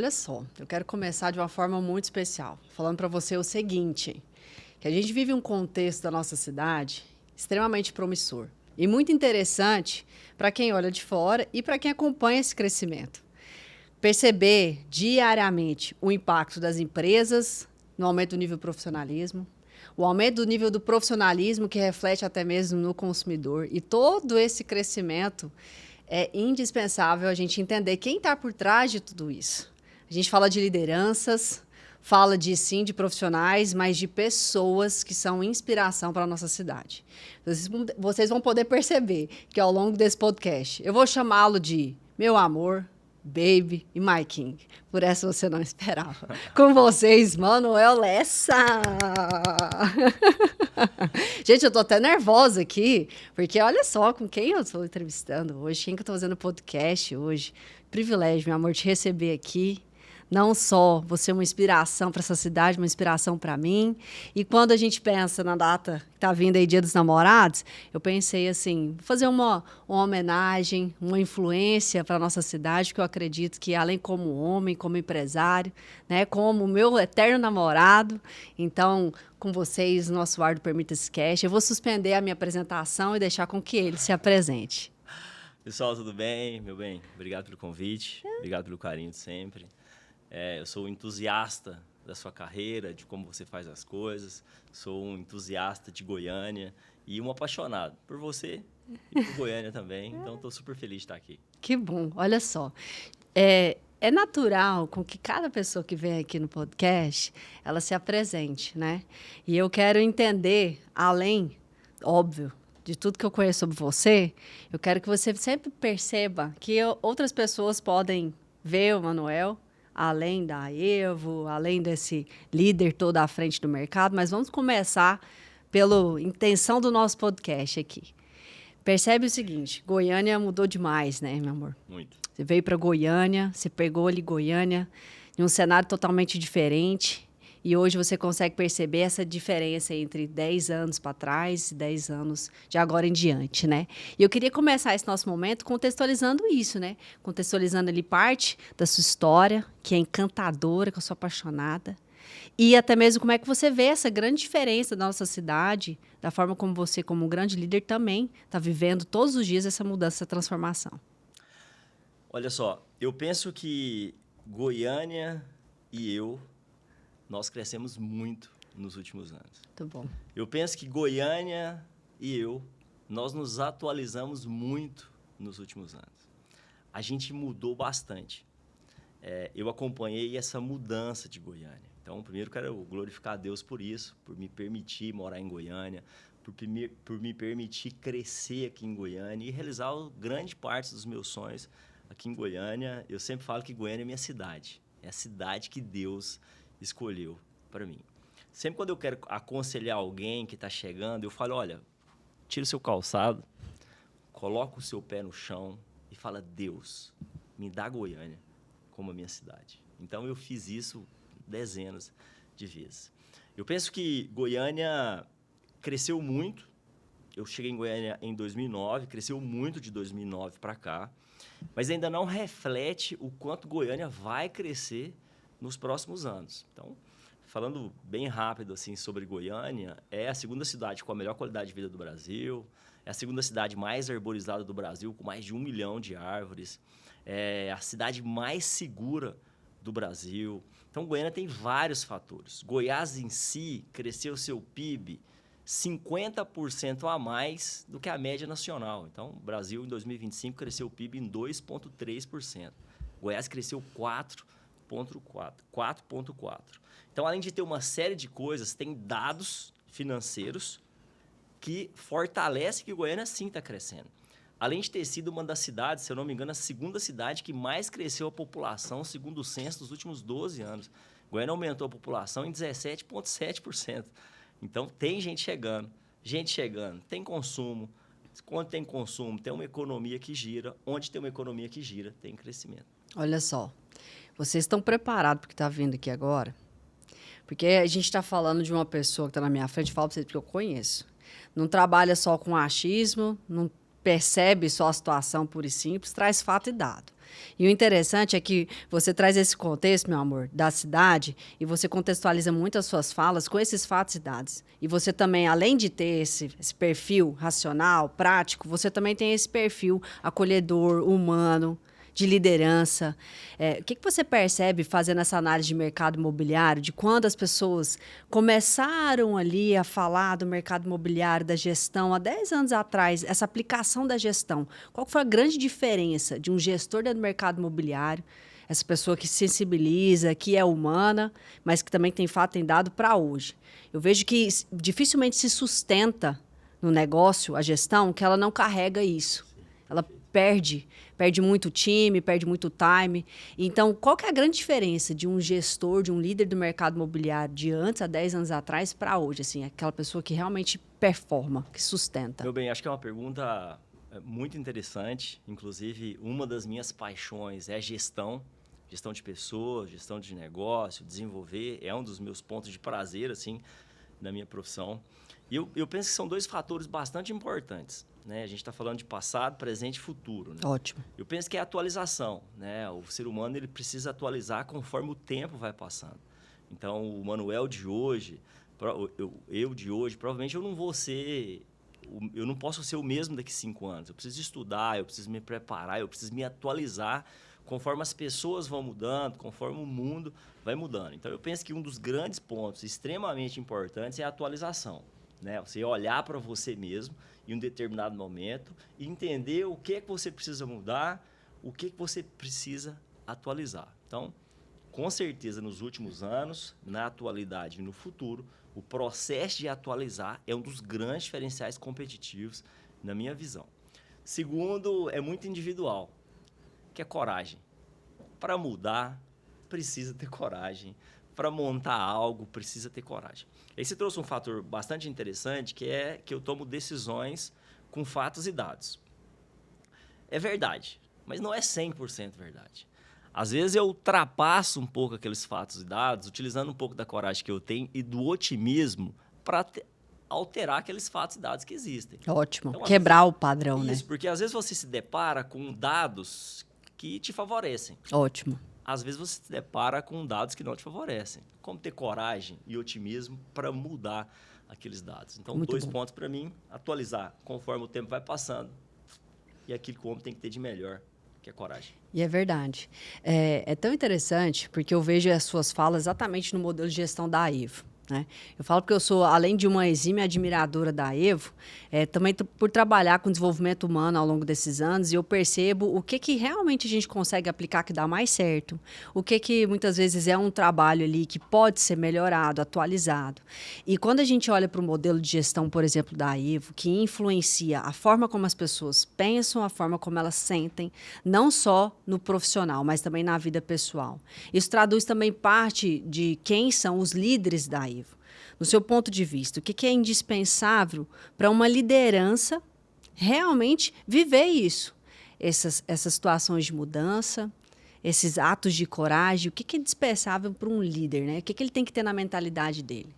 Olha só, eu quero começar de uma forma muito especial, falando para você o seguinte, que a gente vive um contexto da nossa cidade extremamente promissor e muito interessante para quem olha de fora e para quem acompanha esse crescimento. Perceber diariamente o impacto das empresas no aumento do nível do profissionalismo, o aumento do nível do profissionalismo que reflete até mesmo no consumidor e todo esse crescimento é indispensável a gente entender quem está por trás de tudo isso. A gente fala de lideranças, fala de profissionais, mas de pessoas que são inspiração para a nossa cidade. Vocês vão poder perceber que ao longo desse podcast eu vou chamá-lo de meu amor, Baby e My King. Por essa você não esperava. Com vocês, Manuel Lessa! Gente, eu tô até nervosa aqui, porque olha só com quem eu estou entrevistando hoje, quem que eu tô fazendo podcast hoje. Privilégio, meu amor, te receber aqui. Não só você é uma inspiração para essa cidade, uma inspiração para mim. E quando a gente pensa na data que está vindo aí, Dia dos Namorados, eu pensei assim, fazer uma homenagem, uma influência para a nossa cidade, que eu acredito que, além como homem, como empresário, né, como meu eterno namorado, então, com vocês, nosso Ar do Permita-se Cast, eu vou suspender a minha apresentação e deixar com que ele se apresente. Pessoal, tudo bem? Meu bem, obrigado pelo convite, obrigado pelo carinho de sempre. Eu sou um entusiasta da sua carreira, de como você faz as coisas, sou um entusiasta de Goiânia e um apaixonado por você e por Goiânia também, então estou super feliz de estar aqui. Que bom, olha só. É natural com que cada pessoa que vem aqui no podcast, ela se apresente, né? E eu quero entender, além, óbvio, de tudo que eu conheço sobre você, eu quero que você sempre perceba que outras pessoas podem ver o Manuel, além da Evo, além desse líder todo à frente do mercado, mas vamos começar pela intenção do nosso podcast aqui. Percebe o seguinte, Goiânia mudou demais, né, meu amor? Muito. Você veio para Goiânia, você pegou ali Goiânia em um cenário totalmente diferente e hoje você consegue perceber essa diferença entre 10 anos para trás e 10 anos de agora em diante, né? E eu queria começar esse nosso momento contextualizando isso, né? Contextualizando ali parte da sua história, que é encantadora, que eu sou apaixonada, e até mesmo como é que você vê essa grande diferença da nossa cidade, da forma como você, como um grande líder, também está vivendo todos os dias essa mudança, essa transformação. Olha só, eu penso que Goiânia e nós crescemos muito nos últimos anos. Muito bom. Eu penso que Goiânia e nós nos atualizamos muito nos últimos anos. A gente mudou bastante. Eu acompanhei essa mudança de Goiânia. Então, primeiro, quero glorificar a Deus por isso, por me permitir morar em Goiânia, por me permitir crescer aqui em Goiânia e realizar grande parte dos meus sonhos aqui em Goiânia. Eu sempre falo que Goiânia é minha cidade. É a cidade que Deus escolheu para mim. Sempre quando eu quero aconselhar alguém que está chegando, eu falo, olha, tira o seu calçado, coloca o seu pé no chão e fala, Deus, me dá Goiânia como a minha cidade. Então, eu fiz isso dezenas de vezes. Eu penso que Goiânia cresceu muito. Eu cheguei em Goiânia em 2009, cresceu muito de 2009 para cá, mas ainda não reflete o quanto Goiânia vai crescer nos próximos anos. Então, falando bem rápido assim sobre Goiânia, é a segunda cidade com a melhor qualidade de vida do Brasil, é a segunda cidade mais arborizada do Brasil, com mais de 1 milhão de árvores, é a cidade mais segura do Brasil. Então, Goiânia tem vários fatores. Goiás em si cresceu seu PIB 50% a mais do que a média nacional. Então, o Brasil, em 2025, cresceu o PIB em 2,3%. Goiás cresceu 4,4%. Então, além de ter uma série de coisas, tem dados financeiros que fortalecem que Goiânia, sim, está crescendo. Além de ter sido uma das cidades, se eu não me engano, a segunda cidade que mais cresceu a população, segundo o censo, nos últimos 12 anos. Goiânia aumentou a população em 17,7%. Então, tem gente chegando, tem consumo. Quando tem consumo, tem uma economia que gira. Onde tem uma economia que gira, tem crescimento. Olha só, vocês estão preparados para o que está vindo aqui agora? Porque a gente está falando de uma pessoa que está na minha frente, falo para vocês porque eu conheço. Não trabalha só com achismo, não percebe só a situação pura e simples, traz fato e dado. E o interessante é que você traz esse contexto, meu amor, da cidade, e você contextualiza muito as suas falas com esses fatos e dados. E você também, além de ter esse perfil racional, prático, você também tem esse perfil acolhedor, humano, de liderança. O que você percebe fazendo essa análise de mercado imobiliário, de quando as pessoas começaram ali a falar do mercado imobiliário, da gestão, há 10 anos atrás, essa aplicação da gestão? Qual foi a grande diferença de um gestor dentro do mercado imobiliário, essa pessoa que sensibiliza, que é humana, mas que também tem fato, tem dado para hoje? Eu vejo que dificilmente se sustenta no negócio a gestão, que ela não carrega isso. Ela perde muito time, perde muito time. Então, qual que é a grande diferença de um gestor, de um líder do mercado imobiliário de antes, há 10 anos atrás, para hoje? Assim, aquela pessoa que realmente performa, que sustenta. Meu bem, acho que é uma pergunta muito interessante. Inclusive, uma das minhas paixões é gestão. Gestão de pessoas, gestão de negócio, desenvolver. É um dos meus pontos de prazer, assim, na minha profissão. E eu penso que são dois fatores bastante importantes, né? A gente está falando de passado, presente e futuro, né? Ótimo. Eu penso que é a atualização, né? O ser humano ele precisa atualizar conforme o tempo vai passando. Então, o Manuel de hoje, eu de hoje, provavelmente eu não vou ser... Eu não posso ser o mesmo daqui a 5 anos. Eu preciso estudar, eu preciso me preparar, eu preciso me atualizar conforme as pessoas vão mudando, conforme o mundo vai mudando. Então, eu penso que um dos grandes pontos extremamente importantes é a atualização, né? Você olhar para você mesmo em um determinado momento e entender o que é que você precisa mudar, o que é que você precisa atualizar. Então, com certeza, nos últimos anos, na atualidade e no futuro, o processo de atualizar é um dos grandes diferenciais competitivos, na minha visão. Segundo, é muito individual, que é coragem. Para mudar, precisa ter coragem. Para montar algo, precisa ter coragem. Aí você trouxe um fator bastante interessante, que é que eu tomo decisões com fatos e dados. É verdade, mas não é 100% verdade. Às vezes eu ultrapasso um pouco aqueles fatos e dados, utilizando um pouco da coragem que eu tenho e do otimismo para alterar aqueles fatos e dados que existem. Ótimo. Então, Quebrar vezes, o padrão, né? isso, porque às vezes você se depara com dados que te favorecem. Ótimo. Às vezes você se depara com dados que não te favorecem. Como ter coragem e otimismo para mudar aqueles dados. Então, Muito dois bom. pontos para mim: atualizar conforme o tempo vai passando e aquilo que o homem tem que ter de melhor, que é coragem. E é verdade. É tão interessante, porque eu vejo as suas falas exatamente no modelo de gestão da Evo. Né? Eu falo porque eu sou, além de uma exímia admiradora da Evo, também por trabalhar com desenvolvimento humano ao longo desses anos, e eu percebo o que realmente a gente consegue aplicar que dá mais certo, o que muitas vezes é um trabalho ali que pode ser melhorado, atualizado. E quando a gente olha para o modelo de gestão, por exemplo, da Evo, que influencia a forma como as pessoas pensam, a forma como elas sentem, não só no profissional, mas também na vida pessoal. Isso traduz também parte de quem são os líderes da Evo. No seu ponto de vista, o que é indispensável para uma liderança realmente viver isso? Essas situações de mudança, esses atos de coragem, o que é indispensável para um líder, né? O que ele tem que ter na mentalidade dele?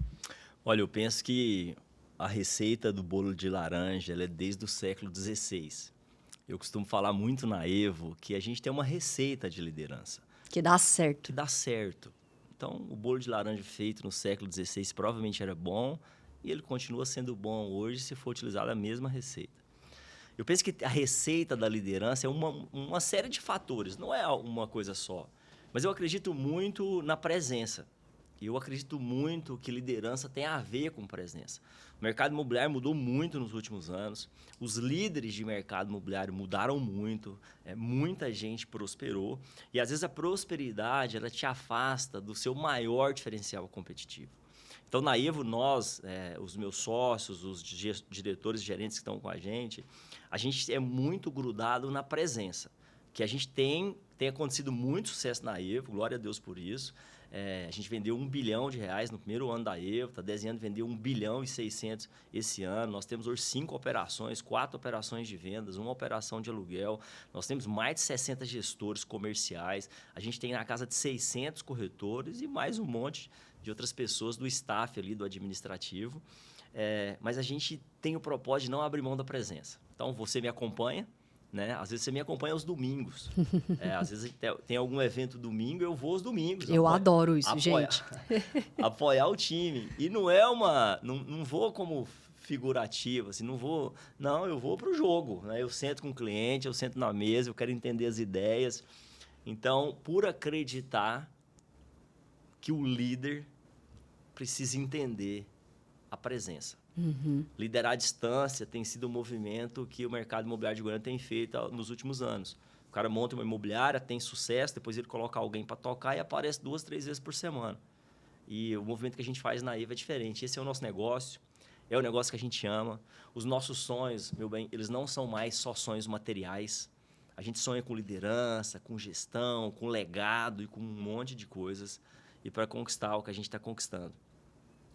Olha, eu penso que a receita do bolo de laranja ela é desde o século XVI. Eu costumo falar muito na Evo que a gente tem uma receita de liderança. Que dá certo. Que dá certo. Então, o bolo de laranja feito no século XVI provavelmente era bom e ele continua sendo bom hoje se for utilizada a mesma receita. Eu penso que a receita da liderança é uma série de fatores, não é uma coisa só. Mas eu acredito muito na presença. Eu acredito muito que liderança tem a ver com presença. O mercado imobiliário mudou muito nos últimos anos. Os líderes de mercado imobiliário mudaram muito. Muita gente prosperou. E, às vezes, a prosperidade ela te afasta do seu maior diferencial competitivo. Então, na Evo, nós, os meus sócios, os diretores e gerentes que estão com a gente é muito grudado na presença. Que a gente tem acontecido muito sucesso na Evo, glória a Deus por isso. A gente vendeu R$1 bilhão no primeiro ano da Evo, está desenhando vender 1,6 bilhão esse ano. Nós temos hoje 5 operações, 4 operações de vendas, 1 operação de aluguel. Nós temos mais de 60 gestores comerciais. A gente tem na casa de 600 corretores e mais um monte de outras pessoas do staff ali, do administrativo. Mas a gente tem o propósito de não abrir mão da presença. Então, você me acompanha, né? Às vezes você me acompanha aos domingos. Às vezes tem algum evento domingo, eu vou aos domingos. Eu adoro isso, gente. Apoiar o time. E não não vou como figurativo, assim, não vou... Não, eu vou para o jogo, né? Eu sento com o cliente, eu sento na mesa, eu quero entender as ideias. Então, por acreditar que o líder precisa entender a presença. Liderar a distância tem sido um movimento que o mercado imobiliário de Goiânia tem feito nos últimos anos. O cara monta uma imobiliária, tem sucesso, depois ele coloca alguém para tocar e aparece 2, 3 vezes por semana. E o movimento que a gente faz na IVA é diferente. Esse é o nosso negócio, é o negócio que a gente ama. Os nossos sonhos, meu bem, eles não são mais só sonhos materiais. A gente sonha com liderança, com gestão, com legado e com um monte de coisas. E para conquistar o que a gente está conquistando.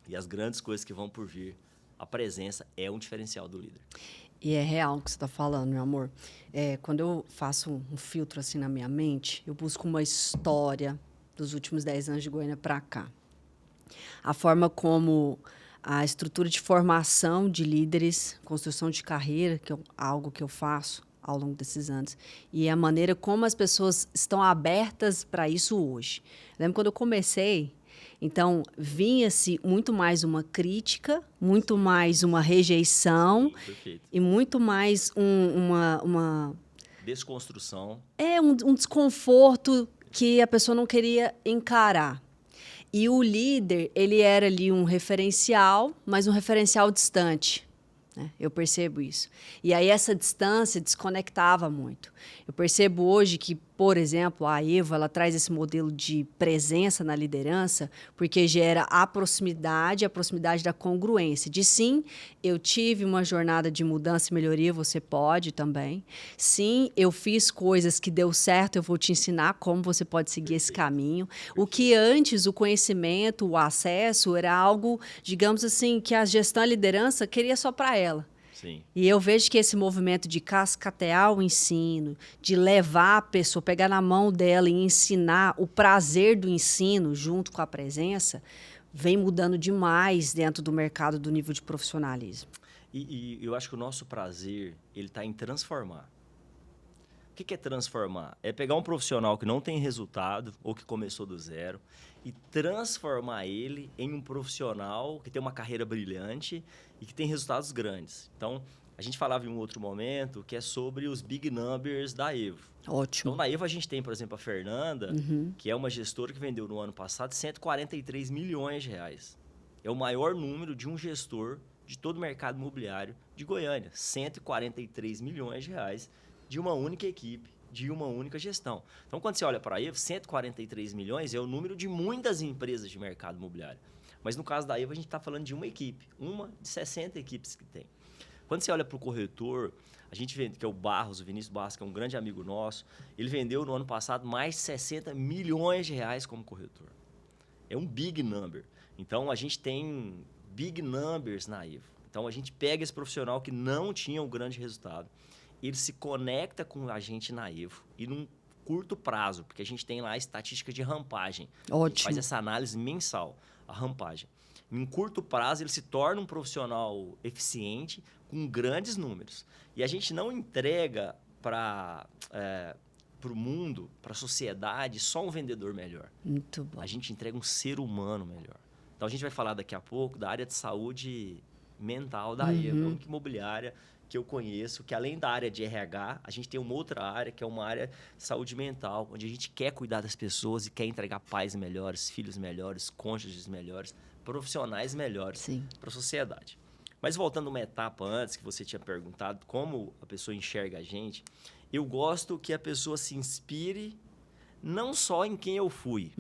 E as grandes coisas que vão por vir, a presença é um diferencial do líder. E é real o que você está falando, meu amor. Quando eu faço um filtro assim na minha mente, eu busco uma história dos últimos 10 anos de Goiânia para cá. A forma como a estrutura de formação de líderes, construção de carreira, que é algo que eu faço ao longo desses anos, e a maneira como as pessoas estão abertas para isso hoje. Lembro quando eu comecei, então vinha-se muito mais uma crítica, muito mais uma rejeição. Perfeito. E muito mais uma desconstrução. Um desconforto que a pessoa não queria encarar. E o líder, ele era ali um referencial, mas um referencial distante. Né? Eu percebo isso. E aí essa distância desconectava muito. Eu percebo hoje que, por exemplo, a Eva, ela traz esse modelo de presença na liderança porque gera a proximidade da congruência. De sim, eu tive uma jornada de mudança e melhoria, você pode também. Sim, eu fiz coisas que deu certo, eu vou te ensinar como você pode seguir esse caminho. O que antes, o conhecimento, o acesso, era algo, digamos assim, que a gestão e a liderança queria só para ela. Sim. E eu vejo que esse movimento de cascatear o ensino, de levar a pessoa, pegar na mão dela e ensinar o prazer do ensino junto com a presença, vem mudando demais dentro do mercado do nível de profissionalismo. E eu acho que o nosso prazer, ele está em transformar. O que é transformar? É pegar um profissional que não tem resultado ou que começou do zero e transformar ele em um profissional que tem uma carreira brilhante e que tem resultados grandes. Então, a gente falava em um outro momento que é sobre os big numbers da Evo. Ótimo. Então, na Evo a gente tem, por exemplo, a Fernanda, que é uma gestora que vendeu no ano passado 143 milhões de reais. É o maior número de um gestor de todo o mercado imobiliário de Goiânia. 143 milhões de reais de uma única equipe, de uma única gestão. Então, quando você olha para a Evo, 143 milhões é o número de muitas empresas de mercado imobiliário. Mas no caso da Evo, a gente está falando de uma equipe, uma de 60 equipes que tem. Quando você olha para o corretor, a gente vende, que é o Barros, o Vinícius Barros, que é um grande amigo nosso, ele vendeu no ano passado mais de 60 milhões de reais como corretor. É um big number. Então, a gente tem big numbers na Evo. Então, a gente pega esse profissional que não tinha um grande resultado, ele se conecta com a gente na Evo e num curto prazo, porque a gente tem lá a estatística de rampagem. Ótimo. A gente faz essa análise mensal, a rampagem. Em curto prazo, ele se torna um profissional eficiente com grandes números. E a gente não entrega para o mundo, para a sociedade, só um vendedor melhor. Muito bom. A gente entrega um ser humano melhor. Então, a gente vai falar daqui a pouco da área de saúde mental da Evo, a única imobiliária que eu conheço, que além da área de RH, a gente tem uma outra área, que é uma área de saúde mental, onde a gente quer cuidar das pessoas e quer entregar pais melhores, filhos melhores, cônjuges melhores, profissionais melhores para a sociedade. Mas voltando uma etapa antes, que você tinha perguntado, como a pessoa enxerga a gente, eu gosto que a pessoa se inspire não só em quem eu fui,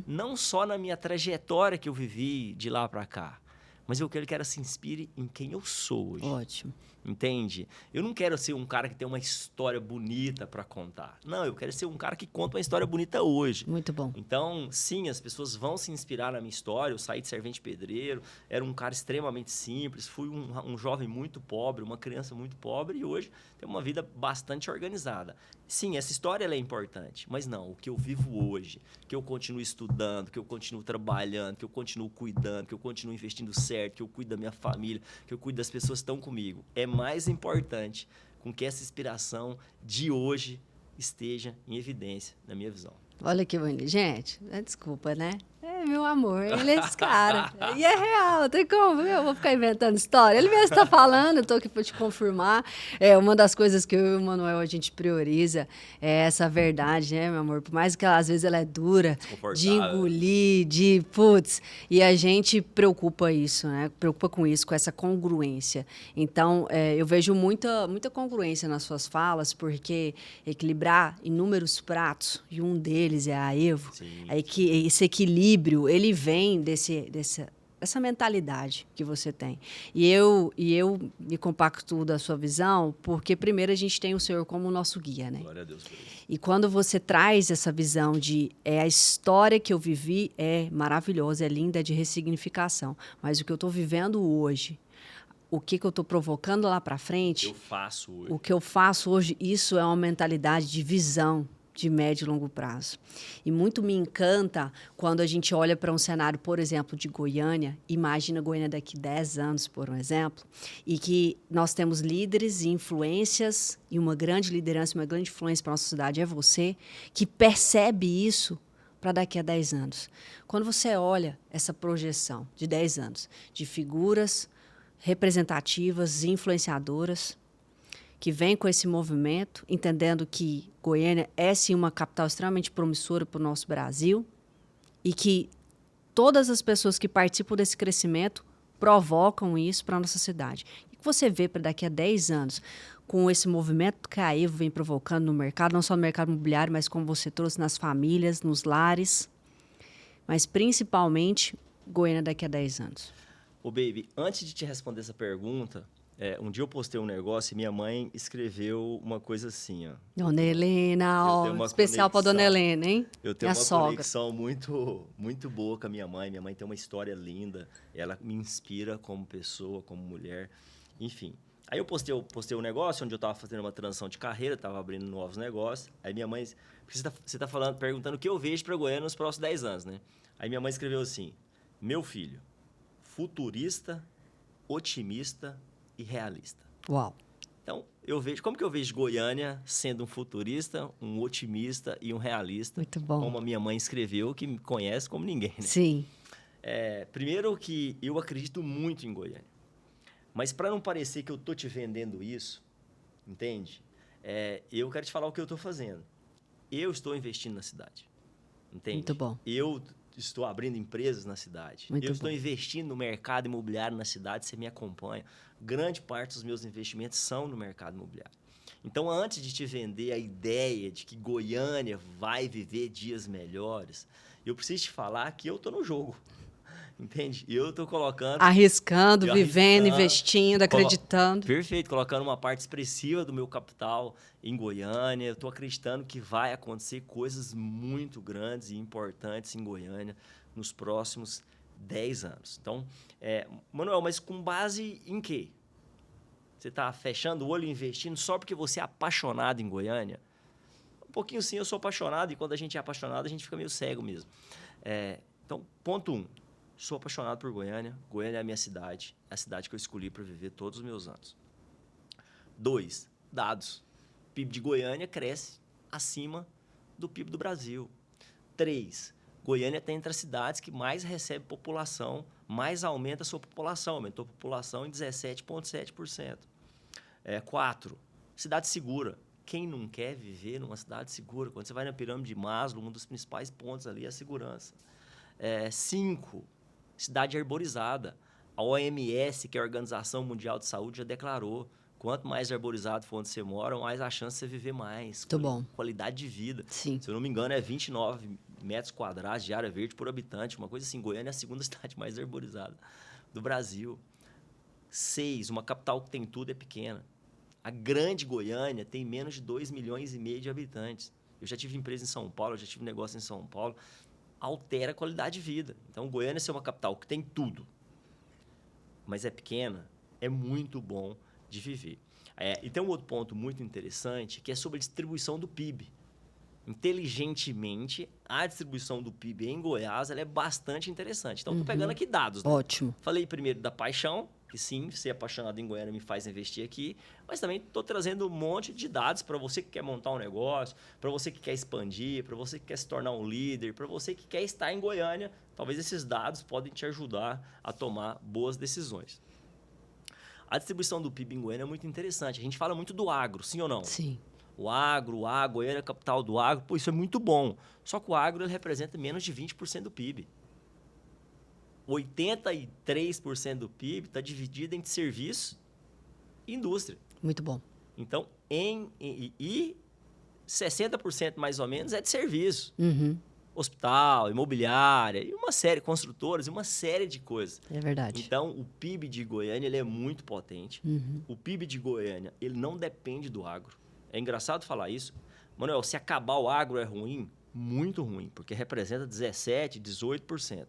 não só na minha trajetória que eu vivi de lá para cá, mas eu quero que ela se inspire em quem eu sou hoje. Ótimo. Entende? Eu não quero ser um cara que tem uma história bonita para contar. Não, eu quero ser um cara que conta uma história bonita hoje. Muito bom. Então, sim, as pessoas vão se inspirar na minha história. Eu saí de servente pedreiro, era um cara extremamente simples, fui um jovem muito pobre, uma criança muito pobre e hoje tenho uma vida bastante organizada. Sim, essa história ela é importante, mas não, o que eu vivo hoje, que eu continuo estudando, que eu continuo trabalhando, que eu continuo cuidando, que eu continuo investindo certo, que eu cuido da minha família, que eu cuido das pessoas que estão comigo, é mais importante com que essa inspiração de hoje esteja em evidência, na minha visão. Olha que bonito. Gente, desculpa, né? Meu amor, ele é esse cara. E é real, tem como? Eu vou ficar inventando história. Ele mesmo está falando, eu estou aqui para te confirmar. Uma das coisas que eu e o Manuel a gente prioriza é essa verdade, né, meu amor? Por mais que às vezes ela é dura, de engolir, putz. E a gente preocupa isso, né? Preocupa com isso, com essa congruência. Então, eu vejo muita congruência nas suas falas, porque equilibrar inúmeros pratos, e um deles é a Evo, aí que esse equilíbrio ele vem dessa mentalidade que você tem. E eu me compacto da sua visão, porque primeiro a gente tem o Senhor como nosso guia, né? Glória a Deus por isso. E quando você traz essa visão de a história que eu vivi é maravilhosa, é linda, é de ressignificação. Mas o que eu estou vivendo hoje, o que eu estou provocando lá para frente, o que eu faço hoje, isso é uma mentalidade de visão de médio e longo prazo. E muito me encanta quando a gente olha para um cenário, por exemplo, de Goiânia, imagina Goiânia daqui 10 anos, por um exemplo, e que nós temos líderes e influências, e uma grande liderança, uma grande influência para a nossa cidade é você, que percebe isso para daqui a 10 anos. Quando você olha essa projeção de 10 anos, de figuras representativas, influenciadoras, que vem com esse movimento, entendendo que Goiânia é, sim, uma capital extremamente promissora para o nosso Brasil e que todas as pessoas que participam desse crescimento provocam isso para a nossa cidade. E que você vê para daqui a 10 anos, com esse movimento que a Evo vem provocando no mercado, não só no mercado imobiliário, mas como você trouxe nas famílias, nos lares, mas principalmente Goiânia daqui a 10 anos. Ô, baby, antes de te responder essa pergunta, um dia eu postei um negócio e minha mãe escreveu uma coisa assim, ó. Dona Helena, ó, especial para Dona Helena, hein? Eu tenho uma conexão muito, muito boa com a minha mãe. Minha mãe tem uma história linda. Ela me inspira como pessoa, como mulher. Enfim. Aí eu postei um negócio onde eu estava fazendo uma transição de carreira, estava abrindo novos negócios. Aí minha mãe... Você tá perguntando o que eu vejo para Goiânia nos próximos 10 anos, né? Aí minha mãe escreveu assim: meu filho, futurista, otimista e realista. Uau! Então, como que eu vejo Goiânia sendo um futurista, um otimista e um realista? Muito bom. Como a minha mãe escreveu, que me conhece como ninguém, né? Sim. Primeiro que eu acredito muito em Goiânia. Mas para não parecer que eu tô te vendendo isso, entende? Eu quero te falar o que eu estou fazendo. Eu estou investindo na cidade, entende? Muito bom. Eu estou abrindo empresas na cidade. Muito estou investindo no mercado imobiliário na cidade, você me acompanha. Grande parte dos meus investimentos são no mercado imobiliário. Então, antes de te vender a ideia de que Goiânia vai viver dias melhores, eu preciso te falar que eu estou no jogo. Entende? E eu estou colocando... Arriscando, vivendo, investindo, acreditando. Perfeito, colocando uma parte expressiva do meu capital em Goiânia. Eu estou acreditando que vai acontecer coisas muito grandes e importantes em Goiânia nos próximos 10 anos. Então, Manuel, mas com base em quê? Você está fechando o olho e investindo só porque você é apaixonado em Goiânia? Um pouquinho sim, eu sou apaixonado, e quando a gente é apaixonado, a gente fica meio cego mesmo. Então, ponto 1. Sou apaixonado por Goiânia. Goiânia é a minha cidade. É a cidade que eu escolhi para viver todos os meus anos. 2. Dados. O PIB de Goiânia cresce acima do PIB do Brasil. 3. Goiânia está entre as cidades que mais recebe população, mais aumenta a sua população. Aumentou a população em 17,7%. 4. Cidade segura. Quem não quer viver numa cidade segura? Quando você vai na pirâmide de Maslow, um dos principais pontos ali é a segurança. 5. Cidade arborizada. A OMS, que é a Organização Mundial de Saúde, já declarou: quanto mais arborizado for onde você mora, mais a chance de você viver mais. Muito bom. Qualidade de vida. Sim. Se eu não me engano, é 29 metros quadrados de área verde por habitante. Uma coisa assim, Goiânia é a segunda cidade mais arborizada do Brasil. 6. Uma capital que tem tudo é pequena. A grande Goiânia tem menos de 2,5 milhões de habitantes. Eu já tive empresa em São Paulo, eu já tive negócio em São Paulo. Altera a qualidade de vida. Então, Goiânia ser uma capital que tem tudo, mas é pequena, é muito bom de viver. E tem um outro ponto muito interessante, que é sobre a distribuição do PIB. Inteligentemente, a distribuição do PIB em Goiás ela é bastante interessante. Então, estou pegando aqui dados. Né? Ótimo. Falei primeiro da paixão, que sim, ser apaixonado em Goiânia me faz investir aqui, mas também estou trazendo um monte de dados para você que quer montar um negócio, para você que quer expandir, para você que quer se tornar um líder, para você que quer estar em Goiânia. Talvez esses dados podem te ajudar a tomar boas decisões. A distribuição do PIB em Goiânia é muito interessante. A gente fala muito do agro, sim ou não? Sim. O agro, Goiânia é a capital do agro, pô, isso é muito bom. Só que o agro ele representa menos de 20% do PIB. 83% do PIB está dividido entre serviço e indústria. Muito bom. Então, e 60% mais ou menos é de serviço. Uhum. Hospital, imobiliária, e uma série, construtoras, e uma série de coisas. É verdade. Então, o PIB de Goiânia ele é muito potente. Uhum. O PIB de Goiânia ele não depende do agro. É engraçado falar isso. Manuel, se acabar o agro é ruim? Muito ruim, porque representa 17%, 18%.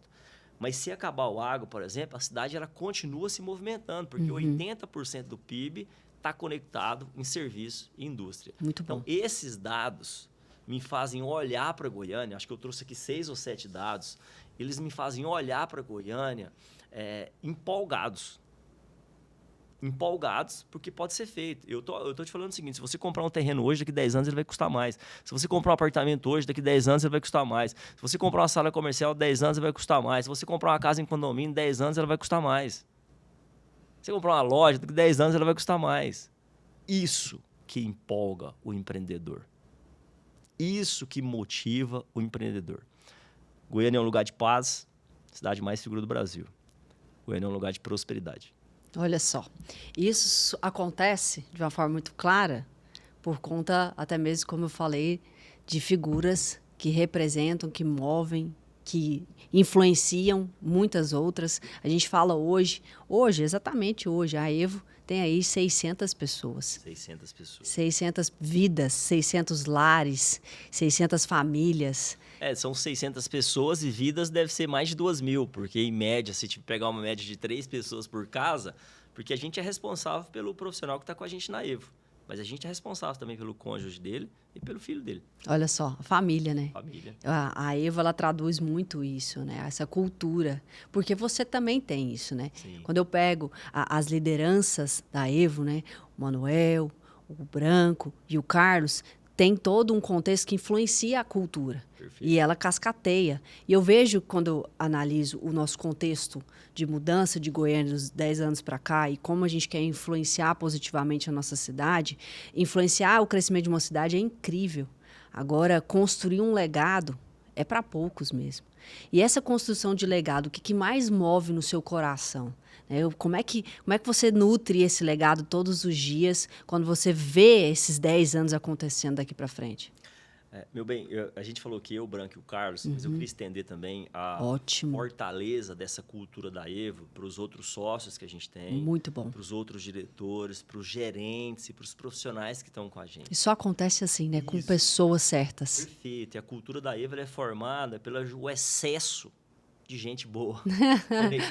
Mas se acabar o agro, por exemplo, a cidade ela continua se movimentando, porque 80% do PIB está conectado em serviço e indústria. Muito bom. Então, esses dados me fazem olhar para Goiânia, acho que eu trouxe aqui 6 ou 7 dados, eles me fazem olhar para Goiânia empolgados. Empolgados, porque pode ser feito. Eu tô te falando o seguinte, se você comprar um terreno hoje, daqui a 10 anos ele vai custar mais. Se você comprar um apartamento hoje, daqui a 10 anos ele vai custar mais. Se você comprar uma sala comercial, 10 anos ele vai custar mais. Se você comprar uma casa em condomínio, 10 anos ela vai custar mais. Se você comprar uma loja, daqui a 10 anos ela vai custar mais. Isso que empolga o empreendedor. Isso que motiva o empreendedor. Goiânia é um lugar de paz, cidade mais segura do Brasil. Goiânia é um lugar de prosperidade. Olha só, isso acontece de uma forma muito clara por conta, até mesmo, como eu falei, de figuras que representam, que movem, que influenciam muitas outras. A gente fala hoje, exatamente hoje, a Evo tem aí 600 pessoas. 600 pessoas. 600 vidas, 600 lares, 600 famílias. São 600 pessoas e vidas deve ser mais de 2.000, porque em média, se pegar uma média de 3 pessoas por casa, porque a gente é responsável pelo profissional que está com a gente na Evo, mas a gente é responsável também pelo cônjuge dele e pelo filho dele. Olha só, a família, né? Família. A Evo, ela traduz muito isso, né? Essa cultura, porque você também tem isso, né? Sim. Quando eu pego as lideranças da Evo, né? O Manuel, o Branco e o Carlos, tem todo um contexto que influencia a cultura. Perfeito. E ela cascateia. E eu vejo, quando eu analiso o nosso contexto de mudança de Goiânia dos 10 anos para cá e como a gente quer influenciar positivamente a nossa cidade, influenciar o crescimento de uma cidade é incrível. Agora, construir um legado é para poucos mesmo. E essa construção de legado, o que mais move no seu coração? Como é que você nutre esse legado todos os dias quando você vê esses 10 anos acontecendo daqui para frente? Meu bem, a gente falou que eu, o Branco e o Carlos, mas eu queria estender também a fortaleza dessa cultura da Evo para os outros sócios que a gente tem. Muito bom. Para os outros diretores, para os gerentes e para os profissionais que estão com a gente. E só acontece assim, né? Isso. Com pessoas certas. Perfeito. E a cultura da Evo é formada pelo excesso de gente boa,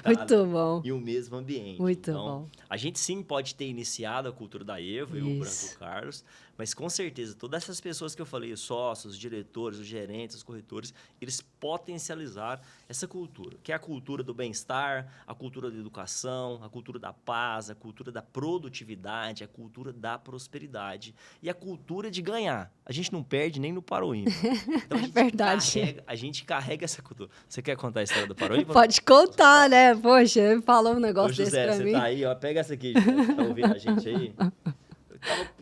Muito bom. em um mesmo ambiente. Muito então, bom. A gente sim pode ter iniciado a cultura da Evo, eu, o Branco e o Carlos, mas com certeza todas essas pessoas que eu falei, os sócios, os diretores, os gerentes, os corretores, eles potencializaram essa cultura, que é a cultura do bem-estar, a cultura da educação, a cultura da paz, a cultura da produtividade, a cultura da prosperidade e a cultura de ganhar. A gente não perde nem no Paro Ímpar. Então, é verdade. A gente carrega essa cultura. Você quer contar a história do Paro Ímpar? Pode contar, né? Poxa, ele falou um negócio José, desse pra mim. José, você tá aí, ó, pega essa aqui, José, tá ouvindo a gente aí?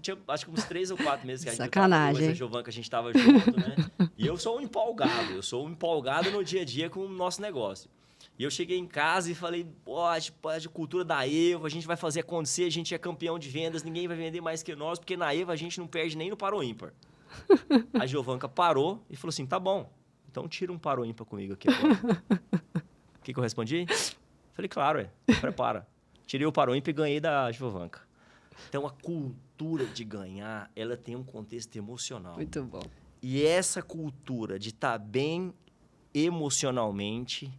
Tinha acho que uns 3 ou 4 meses que a gente Sacanagem. a Giovana, que a gente tava junto, né? E eu sou um empolgado no dia a dia com o nosso negócio. E eu cheguei em casa e falei, a cultura da Evo, a gente vai fazer acontecer, a gente é campeão de vendas, ninguém vai vender mais que nós, porque na Evo a gente não perde nem no Paro Ímpar. A Giovanca parou e falou assim, tá bom, então tira um Paro Ímpar comigo aqui agora. O que eu respondi? Falei, claro, prepara. Tirei o Paro Ímpar e ganhei da Giovanca. Então, a cultura de ganhar, ela tem um contexto emocional. Muito bom. E essa cultura de estar bem emocionalmente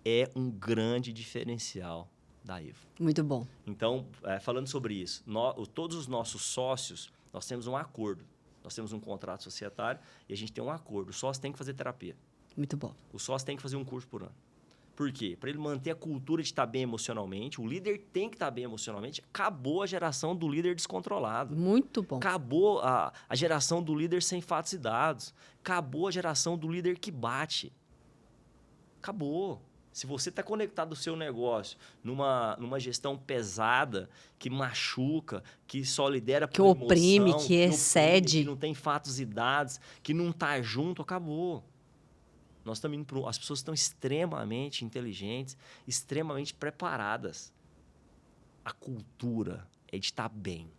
é um grande diferencial da Evo. Muito bom. Então, falando sobre isso, todos os nossos sócios, nós temos um acordo. Nós temos um contrato societário e a gente tem um acordo. O sócio tem que fazer terapia. Muito bom. O sócio tem que fazer um curso por ano. Por quê? Para ele manter a cultura de estar bem emocionalmente, o líder tem que estar bem emocionalmente. Acabou a geração do líder descontrolado. Muito bom. Acabou a geração do líder sem fatos e dados. Acabou a geração do líder que bate. Acabou. Se você está conectado ao seu negócio numa gestão pesada, que machuca, que só lidera por emoção, oprime, que oprime, excede, que não tem fatos e dados, que não está junto, acabou. As pessoas estão extremamente inteligentes, extremamente preparadas. A cultura é de estar bem,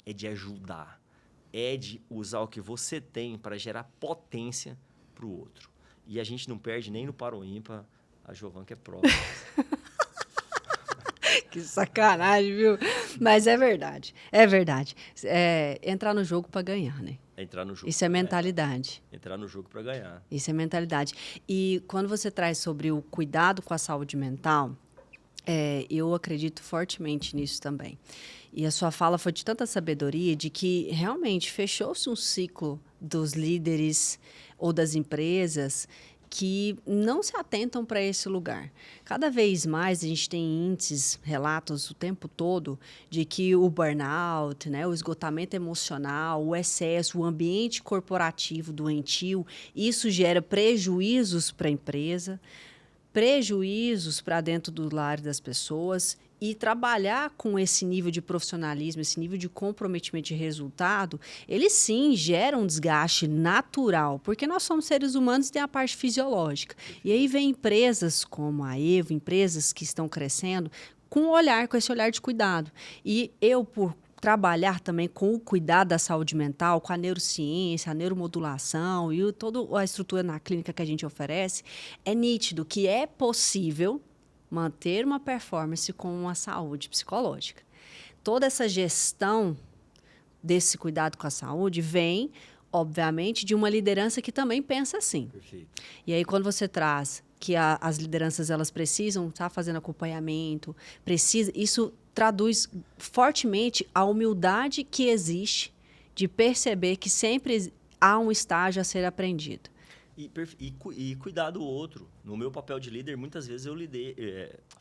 é de ajudar, é de usar o que você tem para gerar potência para o outro. E a gente não perde nem no Par ou Ímpar. A Giovanna que é prova. Que sacanagem, viu? Mas é verdade, é verdade. Entrar no jogo para ganhar, né? Entrar no jogo. Isso é mentalidade. Entrar no jogo para ganhar. Isso é mentalidade. E quando você traz sobre o cuidado com a saúde mental, eu acredito fortemente nisso também. E a sua fala foi de tanta sabedoria de que realmente fechou-se um ciclo dos líderes ou das empresas que não se atentam para esse lugar. Cada vez mais a gente tem índices, relatos o tempo todo de que o burnout, né, o esgotamento emocional, o excesso, o ambiente corporativo doentio, isso gera prejuízos para a empresa, prejuízos para dentro do lar das pessoas. E trabalhar com esse nível de profissionalismo, esse nível de comprometimento de resultado, ele sim gera um desgaste natural, porque nós somos seres humanos e tem a parte fisiológica. E aí vem empresas como a Evo, empresas que estão crescendo, com esse olhar de cuidado. E eu, por trabalhar também com o cuidado da saúde mental, com a neurociência, a neuromodulação e toda a estrutura na clínica que a gente oferece, é nítido que é possível manter uma performance com uma saúde psicológica. Toda essa gestão desse cuidado com a saúde vem, obviamente, de uma liderança que também pensa assim. Perfeito. E aí, quando você traz que as lideranças elas precisam estar fazendo acompanhamento, isso traduz fortemente a humildade que existe de perceber que sempre há um estágio a ser aprendido. E cuidar do outro. No meu papel de líder, muitas vezes eu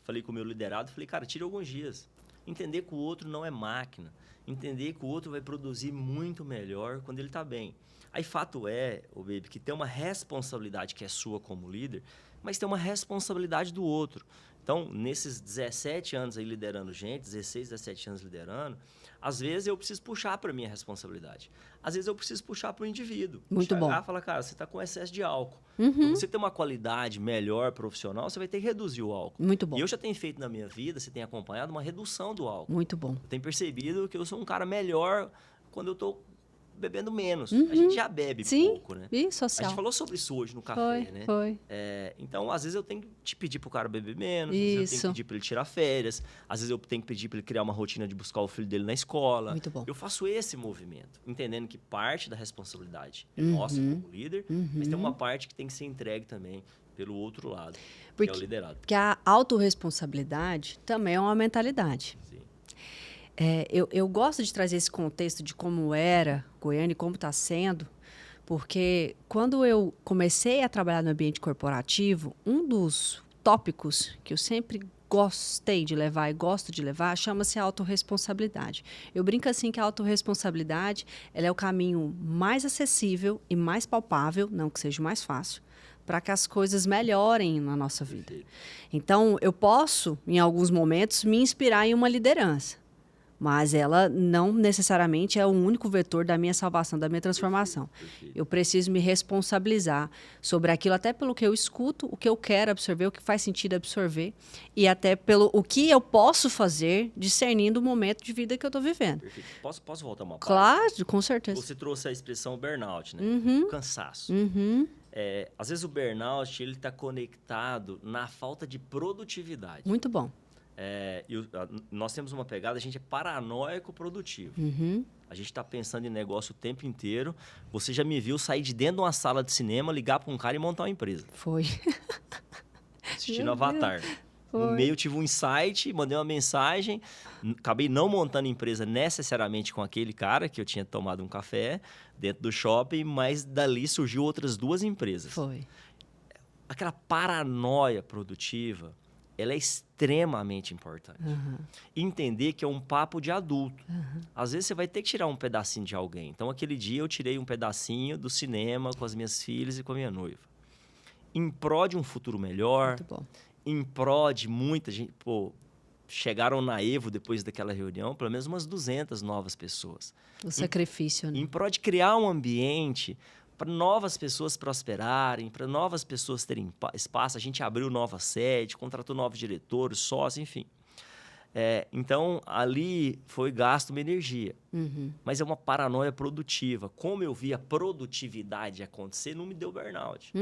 falei com o meu liderado, falei, cara, tira alguns dias. Entender que o outro não é máquina. Entender que o outro vai produzir muito melhor quando ele está bem. Aí, fato é, baby, que tem uma responsabilidade que é sua como líder, mas tem uma responsabilidade do outro. Então, nesses 17 anos aí liderando gente, 16, 17 anos liderando, às vezes eu preciso puxar para a minha responsabilidade. Às vezes eu preciso puxar para o indivíduo. Muito bom. Falar, cara, você está com excesso de álcool. Uhum. Para você ter uma qualidade melhor profissional, você vai ter que reduzir o álcool. Muito bom. E eu já tenho feito na minha vida, você tem acompanhado, uma redução do álcool. Muito bom. Eu tenho percebido que eu sou um cara melhor quando eu estou bebendo menos. Uhum. A gente já bebe pouco, né? E social. A gente falou sobre isso hoje no café, né? Foi. Então, às vezes eu tenho que pedir pro cara beber menos, às isso. vezes eu tenho que pedir para ele tirar férias, às vezes eu tenho que pedir para ele criar uma rotina de buscar o filho dele na escola. Muito bom. Eu faço esse movimento, entendendo que parte da responsabilidade é nossa como líder, mas tem uma parte que tem que ser entregue também pelo outro lado, que é o liderado. Porque a autorresponsabilidade também é uma mentalidade. Sim. Eu gosto de trazer esse contexto de como era Goiânia e como está sendo, porque quando eu comecei a trabalhar no ambiente corporativo, um dos tópicos que eu sempre gostei de levar e gosto de levar chama-se autorresponsabilidade. Eu brinco assim que a autorresponsabilidade ela é o caminho mais acessível e mais palpável, não que seja mais fácil, para que as coisas melhorem na nossa vida. Então, eu posso, em alguns momentos, me inspirar em uma liderança. Mas ela não necessariamente é o único vetor da minha salvação, da minha transformação. Perfeito. Eu preciso me responsabilizar sobre aquilo, até pelo que eu escuto, o que eu quero absorver, o que faz sentido absorver, e até pelo o que eu posso fazer, discernindo o momento de vida que eu estou vivendo. Perfeito. Posso voltar uma parte? Claro, com certeza. Você trouxe a expressão burnout, né? Uhum. O cansaço. Uhum. Às vezes o burnout ele está conectado na falta de produtividade. Muito bom. Nós temos uma pegada, a gente é paranoico produtivo. Uhum. A gente está pensando em negócio o tempo inteiro. Você já me viu sair de dentro de uma sala de cinema, ligar para um cara e montar uma empresa. Foi. Assistindo Avatar. Foi. No meio eu tive um insight, mandei uma mensagem. Acabei não montando empresa necessariamente com aquele cara que eu tinha tomado um café dentro do shopping, mas dali surgiu outras 2 empresas. Foi. aquela paranoia produtiva, ela é extremamente importante. Entender que é um papo de adulto. Às vezes você vai ter que tirar um pedacinho de alguém. Então, aquele dia eu tirei um pedacinho do cinema com as minhas filhas e com a minha noiva. Em prol de um futuro melhor, Muito bom. em prol de muita gente... Pô, chegaram na Evo depois daquela reunião, pelo menos umas 200 novas pessoas. O sacrifício, né? Em prol de criar um ambiente para novas pessoas prosperarem, para novas pessoas terem espaço. A gente abriu nova sede, contratou novos diretores, sócios, enfim. Então, ali foi gasto uma energia. Mas é uma paranoia produtiva. Como eu vi a produtividade acontecer, não me deu burnout.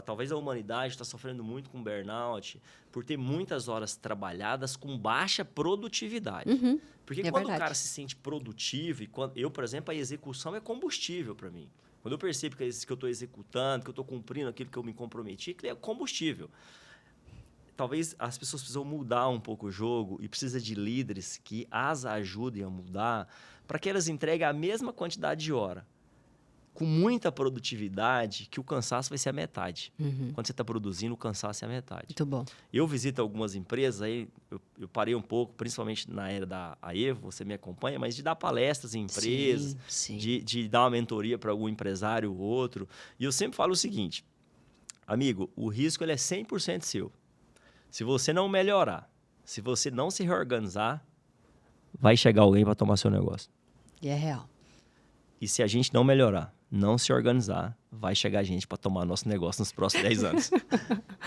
Talvez a humanidade está sofrendo muito com burnout por ter muitas horas trabalhadas com baixa produtividade. Porque quando verdade. o cara se sente produtivo, eu, por exemplo, a execução é combustível para mim. Quando eu percebo que eu estou executando, que eu estou cumprindo aquilo que eu me comprometi, aquilo é combustível. Talvez as pessoas precisam mudar um pouco o jogo e precisa de líderes que as ajudem a mudar para que elas entreguem a mesma quantidade de hora, com muita produtividade, que o cansaço vai ser a metade. Quando você está produzindo, o cansaço é a metade. Muito bom. Eu visito algumas empresas, aí eu parei um pouco, principalmente na era da Evo, você me acompanha, mas de dar palestras em empresas, Sim. de dar uma mentoria para algum empresário ou outro. E eu sempre falo o seguinte, amigo, o risco ele é 100% seu. Se você não melhorar, se você não se reorganizar, vai chegar alguém para tomar seu negócio. E é real. E se a gente não melhorar, não se organizar, vai chegar gente para tomar nosso negócio nos próximos 10 anos.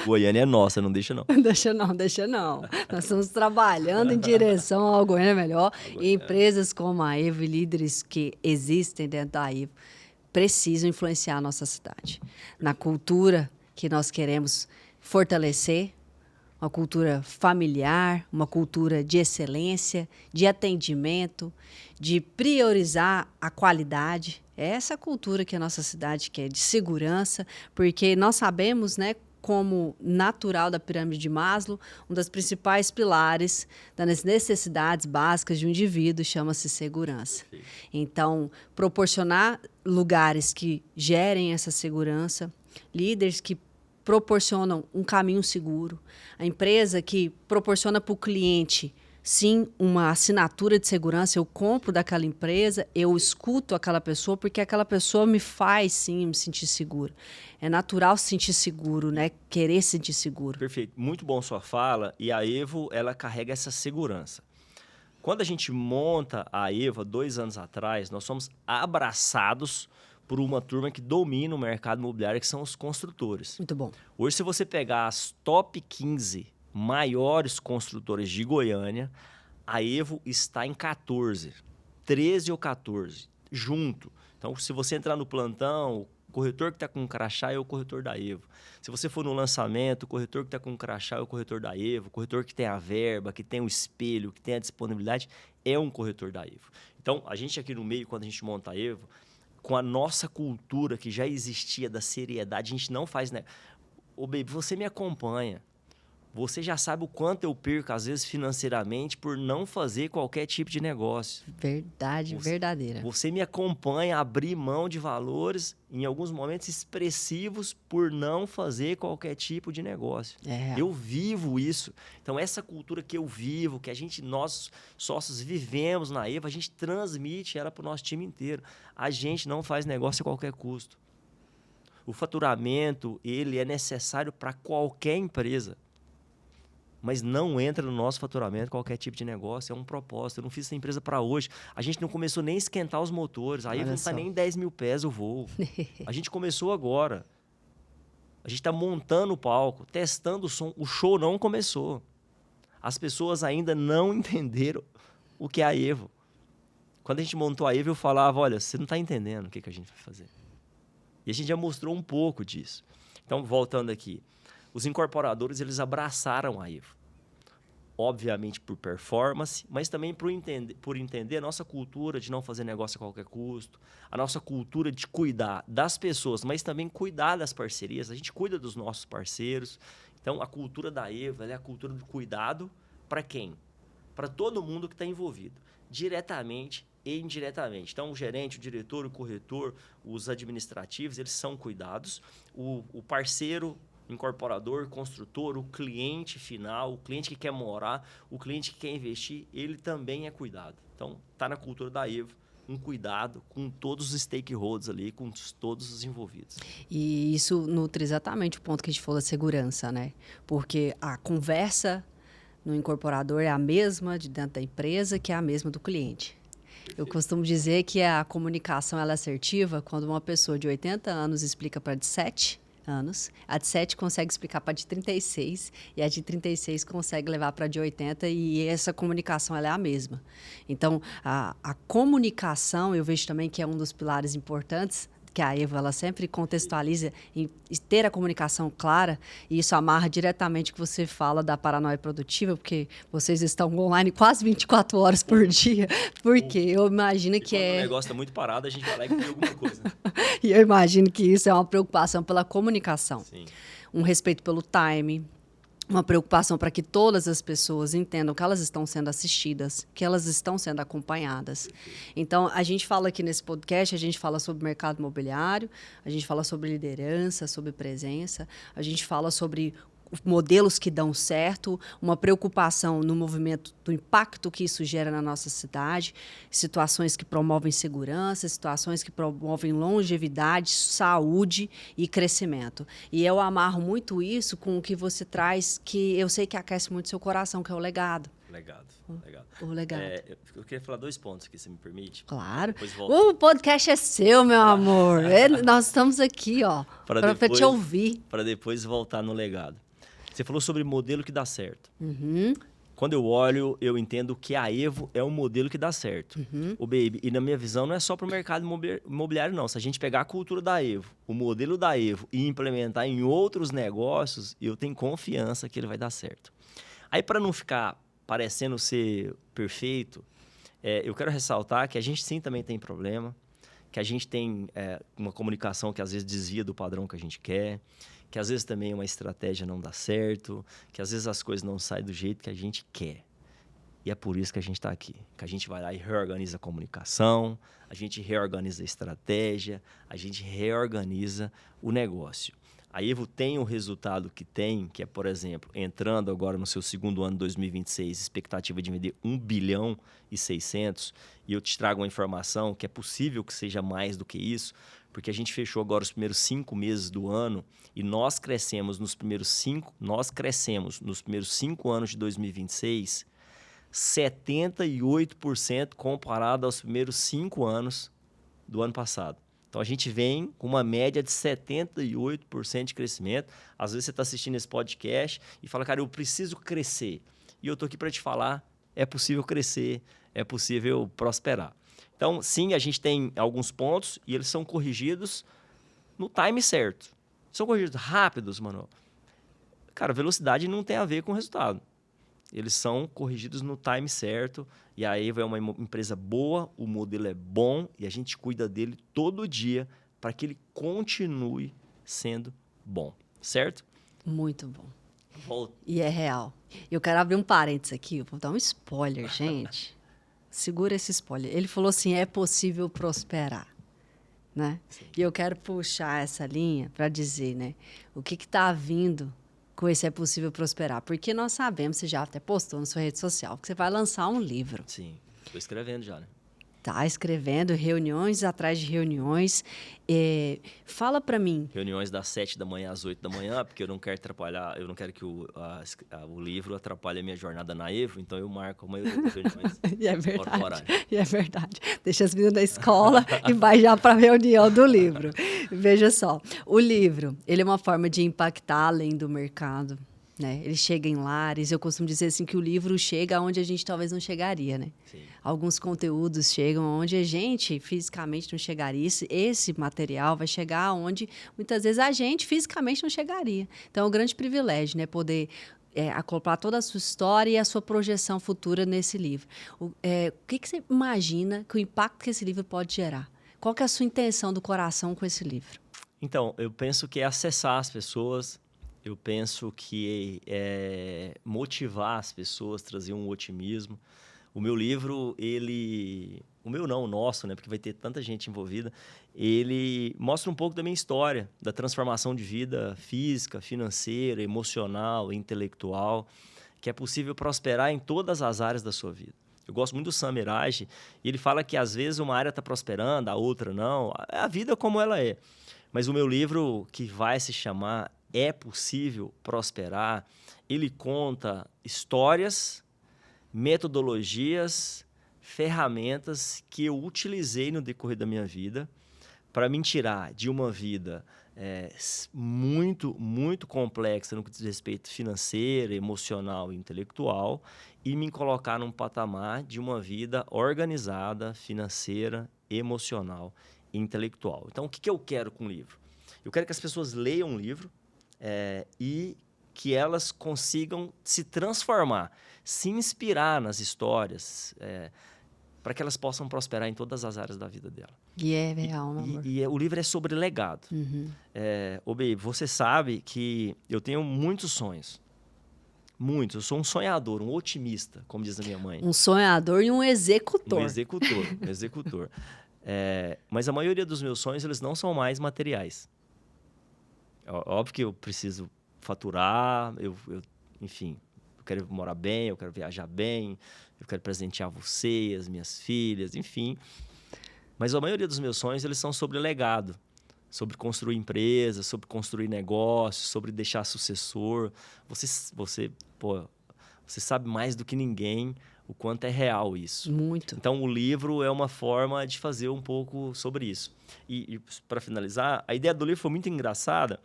Goiânia é nossa, não deixa não. Deixa não. Nós estamos trabalhando em direção ao Goiânia melhor. E empresas como a Evo e líderes que existem dentro da Evo precisam influenciar a nossa cidade. Na cultura que nós queremos fortalecer, uma cultura familiar, uma cultura de excelência, de atendimento, de priorizar a qualidade. É essa cultura que a nossa cidade quer, de segurança, porque nós sabemos, né, como natural da pirâmide de Maslow, um dos principais pilares das necessidades básicas de um indivíduo chama-se segurança. Então, proporcionar lugares que gerem essa segurança, líderes que proporcionam um caminho seguro, a empresa que proporciona para o cliente, sim, uma assinatura de segurança, eu compro daquela empresa, eu escuto aquela pessoa, porque aquela pessoa me faz, sim, me sentir seguro. É natural se sentir seguro, né? Querer se sentir seguro. Perfeito. Muito bom sua fala. E a Evo, ela carrega essa segurança. Quando a gente monta a Evo, 2 anos atrás, nós somos abraçados por uma turma que domina o mercado imobiliário, que são os construtores. Muito bom. Hoje, se você pegar as top 15 maiores construtores de Goiânia, a Evo está em 14, 13 ou 14, junto. Então, se você entrar no plantão, o corretor que está com um crachá é o corretor da Evo. Se você for no lançamento, o corretor que está com um crachá é o corretor da Evo. O corretor que tem a verba, que tem o espelho, que tem a disponibilidade, é um corretor da Evo. Então, a gente aqui no meio, quando a gente monta a Evo, com a nossa cultura que já existia da seriedade, a gente não faz... Ô, baby, você me acompanha. Você já sabe o quanto eu perco, às vezes, financeiramente, por não fazer qualquer tipo de negócio. Verdade, verdadeira. Você me acompanha a abrir mão de valores, em alguns momentos expressivos, por não fazer qualquer tipo de negócio. Eu vivo isso. Então, essa cultura que eu vivo, que nós sócios vivemos na Evo, a gente transmite ela para o nosso time inteiro. A gente não faz negócio a qualquer custo. O faturamento, ele é necessário para qualquer empresa. Mas não entra no nosso faturamento qualquer tipo de negócio, é um propósito. Eu não fiz essa empresa para hoje. A gente não começou nem a esquentar os motores. Aí não está nem 10 mil pés o voo. A gente começou agora. A gente está montando o palco, testando o som. O show não começou. As pessoas ainda não entenderam o que é a Evo. Quando a gente montou a Evo, eu falava, olha, você não está entendendo o que a gente vai fazer. E a gente já mostrou um pouco disso. Então, voltando aqui. Os incorporadores, eles abraçaram a Evo. Obviamente por performance, mas também por entender a nossa cultura de não fazer negócio a qualquer custo, a nossa cultura de cuidar das pessoas, mas também cuidar das parcerias. A gente cuida dos nossos parceiros. Então, a cultura da Evo é a cultura do cuidado para quem? Para todo mundo que está envolvido, diretamente indiretamente. Então, o gerente, o diretor, o corretor, os administrativos, eles são cuidados. O parceiro, incorporador, construtor, o cliente final, o cliente que quer morar, o cliente que quer investir, ele também é cuidado. Então, está na cultura da Evo um cuidado com todos os stakeholders ali, com todos os envolvidos. E isso nutre exatamente o ponto que a gente falou da segurança, né? Porque a conversa no incorporador é a mesma de dentro da empresa que é a mesma do cliente. Eu costumo dizer que a comunicação ela é assertiva quando uma pessoa de 80 anos explica para de 7 anos, a de 7 consegue explicar para de 36 e a de 36 consegue levar para de 80 e essa comunicação ela é a mesma. Então, a comunicação, eu vejo também que é um dos pilares importantes que a Evo ela sempre contextualiza em ter a comunicação clara, e isso amarra diretamente o que você fala da paranoia produtiva, porque vocês estão online quase 24 horas por dia, porque eu imagino que quando o negócio está muito parado, a gente vai lá e cria alguma coisa. E eu imagino que isso é uma preocupação pela comunicação. Sim. Um respeito pelo time, uma preocupação para que todas as pessoas entendam que elas estão sendo assistidas, que elas estão sendo acompanhadas. Então, a gente fala aqui nesse podcast, a gente fala sobre mercado imobiliário, a gente fala sobre liderança, sobre presença, a gente fala sobre modelos que dão certo, uma preocupação no movimento do impacto que isso gera na nossa cidade, situações que promovem segurança, situações que promovem longevidade, saúde e crescimento. E eu amarro muito isso com o que você traz, que eu sei que aquece muito seu coração, que é o legado. Legado. O legado. Eu queria falar 2 pontos aqui, se me permite. Claro. Depois O podcast é seu, meu amor. Nós estamos aqui, ó, para te ouvir. Para depois voltar no legado. Você falou sobre modelo que dá certo. Uhum. Quando eu olho, eu entendo que a Evo é um modelo que dá certo. O Baby, e na minha visão, não é só para o mercado imobiliário, não. Se a gente pegar a cultura da Evo, o modelo da Evo e implementar em outros negócios, eu tenho confiança que ele vai dar certo. Aí, para não ficar parecendo ser perfeito, eu quero ressaltar que a gente sim também tem problema, que a gente tem uma comunicação que às vezes desvia do padrão que a gente quer, que às vezes também uma estratégia não dá certo, que às vezes as coisas não saem do jeito que a gente quer. E é por isso que a gente está aqui. Que a gente vai lá e reorganiza a comunicação, a gente reorganiza a estratégia, a gente reorganiza o negócio. A Evo tem o resultado que tem, que é, por exemplo, entrando agora no seu segundo ano, 2026, expectativa de vender 1 bilhão e 600, e eu te trago uma informação que é possível que seja mais do que isso, porque a gente fechou agora os primeiros 5 meses do ano e nós crescemos nos primeiros 5 anos de 2026 78% comparado aos primeiros 5 anos do ano passado. Então, a gente vem com uma média de 78% de crescimento. Às vezes, você está assistindo esse podcast e fala, cara, eu preciso crescer. E eu estou aqui para te falar, é possível crescer, é possível prosperar. Então, sim, a gente tem alguns pontos e eles são corrigidos no time certo. São corrigidos rápidos, mano. Cara, velocidade não tem a ver com resultado. Eles são corrigidos no time certo. E a Evo é uma empresa boa, o modelo é bom e a gente cuida dele todo dia para que ele continue sendo bom. Certo? Muito bom. Volta. E é real. Eu quero abrir um parênteses aqui, eu vou dar um spoiler, gente. Segura esse spoiler. Ele falou assim, é possível prosperar, né? Sim. E eu quero puxar essa linha para dizer, né? O que está vindo com esse é possível prosperar? Porque nós sabemos, você já até postou na sua rede social, que você vai lançar um livro. Sim, estou escrevendo já, né? Está escrevendo, reuniões atrás de reuniões. Fala para mim. Reuniões das 7 da manhã às 8 da manhã, porque eu não quero atrapalhar, eu não quero que o livro atrapalhe a minha jornada na Evo, então eu marco a maioria das reuniões. E é verdade. E é verdade. Deixa as meninas da escola e vai já para a reunião do livro. Veja só, o livro, ele é uma forma de impactar além do mercado. Né? Ele chega em lares, eu costumo dizer assim que o livro chega onde a gente talvez não chegaria, né? Sim. Alguns conteúdos chegam onde a gente fisicamente não chegaria. Esse material vai chegar onde muitas vezes a gente fisicamente não chegaria. Então é um grande privilégio, né? Poder acoplar toda a sua história e a sua projeção futura nesse livro. O que você imagina que o impacto que esse livro pode gerar? Qual que é a sua intenção do coração com esse livro? Então, eu penso que é acessar as pessoas. Eu penso que é motivar as pessoas, trazer um otimismo. O meu livro, ele o meu não, o nosso, né? Porque vai ter tanta gente envolvida. Ele mostra um pouco da minha história, da transformação de vida física, financeira, emocional, intelectual, que é possível prosperar em todas as áreas da sua vida. Eu gosto muito do Sam Mirage, e ele fala que às vezes uma área está prosperando, a outra não. É a vida como ela é. Mas o meu livro, que vai se chamar É Possível Prosperar, ele conta histórias, metodologias, ferramentas que eu utilizei no decorrer da minha vida para me tirar de uma vida muito, muito complexa no que diz respeito financeiro, emocional e intelectual e me colocar num patamar de uma vida organizada, financeira, emocional e intelectual. Então, o que eu quero com o livro? Eu quero que as pessoas leiam o livro e que elas consigam se transformar, se inspirar nas histórias, para que elas possam prosperar em todas as áreas da vida dela. E é real, meu amor. O livro é sobre legado. Ô, baby, você sabe que eu tenho muitos sonhos. Muitos. Eu sou um sonhador, um otimista, como diz a minha mãe. Um sonhador e um executor. Um executor. Mas a maioria dos meus sonhos, eles não são mais materiais. Óbvio que eu preciso faturar, enfim, eu quero morar bem, eu quero viajar bem, eu quero presentear você, as minhas filhas, enfim. Mas a maioria dos meus sonhos, eles são sobre legado, sobre construir empresas, sobre construir negócios, sobre deixar sucessor. Você sabe mais do que ninguém o quanto é real isso. Muito. Então, o livro é uma forma de fazer um pouco sobre isso. E para finalizar, a ideia do livro foi muito engraçada,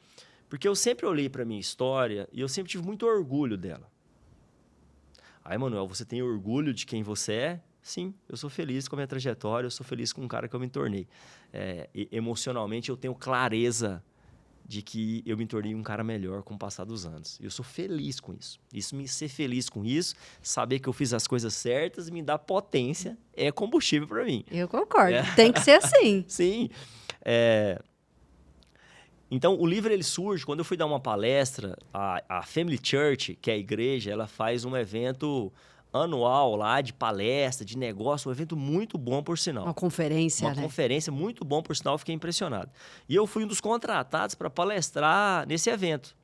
porque eu sempre olhei para a minha história e eu sempre tive muito orgulho dela. Aí, Manuel, você tem orgulho de quem você é? Sim, eu sou feliz com a minha trajetória, eu sou feliz com o cara que eu me tornei. Emocionalmente, eu tenho clareza de que eu me tornei um cara melhor com o passar dos anos. Eu sou feliz com isso. Ser feliz com isso, saber que eu fiz as coisas certas, me dá potência, é combustível para mim. Eu concordo. Tem que ser assim. Sim. Então, o livro ele surge quando eu fui dar uma palestra. A Family Church, que é a igreja, ela faz um evento anual lá de palestra, de negócio, um evento muito bom, por sinal. Uma conferência, né? Uma conferência muito bom, por sinal, eu fiquei impressionado. E eu fui um dos contratados para palestrar nesse evento.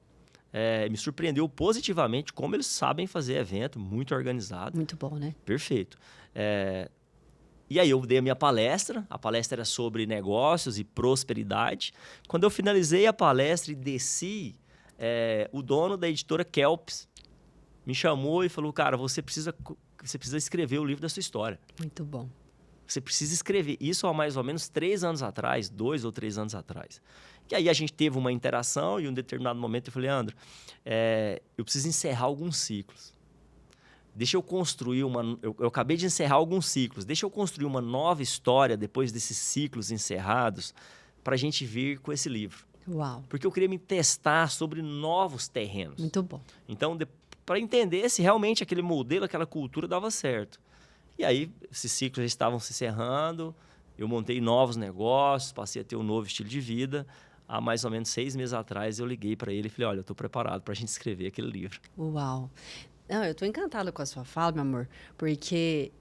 Me surpreendeu positivamente como eles sabem fazer evento, muito organizado. Muito bom, né? Perfeito. E aí eu dei a minha palestra, a palestra era sobre negócios e prosperidade. Quando eu finalizei a palestra e desci, o dono da editora Kelps me chamou e falou, cara, você precisa escrever o livro da sua história. Muito bom. Você precisa escrever. Isso há mais ou menos 3 anos atrás, 2 ou 3 anos atrás. E aí a gente teve uma interação e em um determinado momento eu falei, Leandro, eu preciso encerrar alguns ciclos. Deixa eu construir eu acabei de encerrar alguns ciclos. Deixa eu construir uma nova história depois desses ciclos encerrados para a gente vir com esse livro. Uau. Porque eu queria me testar sobre novos terrenos. Muito bom. Então, para entender se realmente aquele modelo, aquela cultura dava certo. E aí, esses ciclos já estavam se encerrando, eu montei novos negócios, passei a ter um novo estilo de vida. Há mais ou menos 6 meses atrás, eu liguei para ele e falei, olha, eu estou preparado para a gente escrever aquele livro. Uau. Não, eu estou encantada com a sua fala, meu amor, porque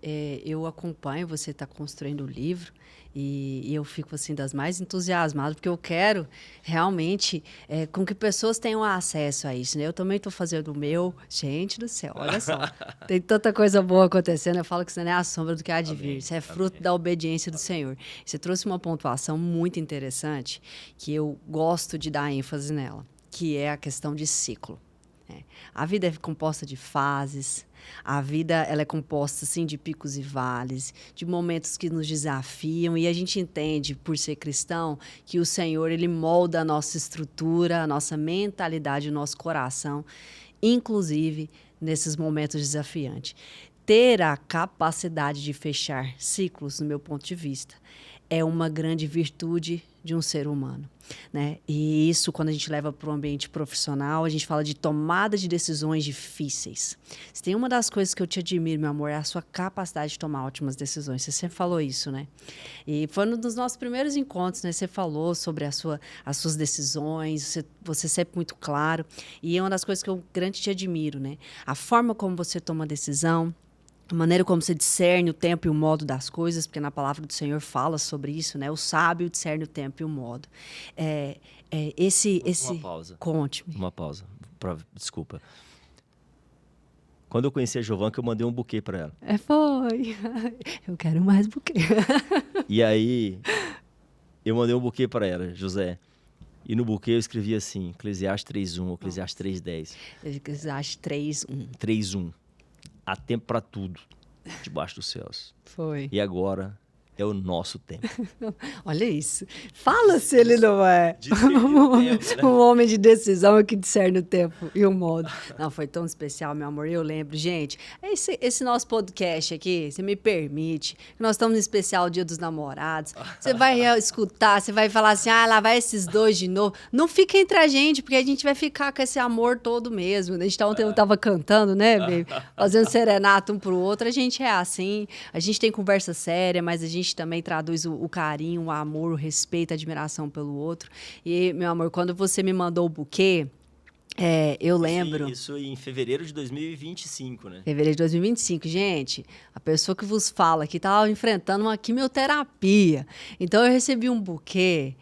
eu acompanho, você está construindo o livro e eu fico assim das mais entusiasmadas, porque eu quero realmente com que pessoas tenham acesso a isso, né? Eu também estou fazendo o meu. Gente do céu, olha só, tem tanta coisa boa acontecendo, eu falo que isso não é a sombra do que há de vir, isso é fruto da obediência do Senhor. Você trouxe uma pontuação muito interessante que eu gosto de dar ênfase nela, que é a questão de ciclo. A vida é composta de fases, a vida ela é composta assim, de picos e vales, de momentos que nos desafiam e a gente entende, por ser cristão, que o Senhor ele molda a nossa estrutura, a nossa mentalidade, o nosso coração, inclusive nesses momentos desafiantes. Ter a capacidade de fechar ciclos, no meu ponto de vista, é uma grande virtude de um ser humano, né? E isso, quando a gente leva para o ambiente profissional, a gente fala de tomada de decisões difíceis. Se tem uma das coisas que eu te admiro, meu amor, é a sua capacidade de tomar ótimas decisões. Você sempre falou isso, né? E foi um dos nossos primeiros encontros, né? Você falou sobre as suas decisões, você sempre muito claro. E é uma das coisas que eu grande te admiro, né? A forma como você toma decisão, A maneira como você discerne o tempo e o modo das coisas, porque na palavra do Senhor fala sobre isso, né? O sábio discerne o tempo e o modo. Uma pausa. Conte-me. Uma pausa. Desculpa. Quando eu conheci a Giovanca, eu mandei um buquê para ela. Foi. Eu quero mais buquê. E aí, eu mandei um buquê para ela, José. E no buquê eu escrevi assim, Eclesiastes 3.1 ou Eclesiastes 3.10. Eclesiastes 3.1. 3.1. Há tempo para tudo, debaixo dos céus. Foi. E agora é o nosso tempo. Olha isso. Fala se ele não é Tempo, né? um homem de decisão que discerne o tempo e o modo. Não, foi tão especial, meu amor. Eu lembro. Gente, esse nosso podcast aqui, você me permite, nós estamos no especial Dia dos Namorados. Você vai escutar, você vai falar assim, lá vai esses dois de novo. Não fica entre a gente, porque a gente vai ficar com esse amor todo mesmo. A gente ontem eu tava cantando, né, baby? Fazendo serenata um pro outro. A gente é assim, a gente tem conversa séria, mas a gente também traduz o carinho, o amor, o respeito, a admiração pelo outro. E, meu amor, quando você me mandou o buquê, eu lembro... Isso em fevereiro de 2025, né? Fevereiro de 2025. Gente, a pessoa que vos fala que estava enfrentando uma quimioterapia. Então, eu recebi um buquê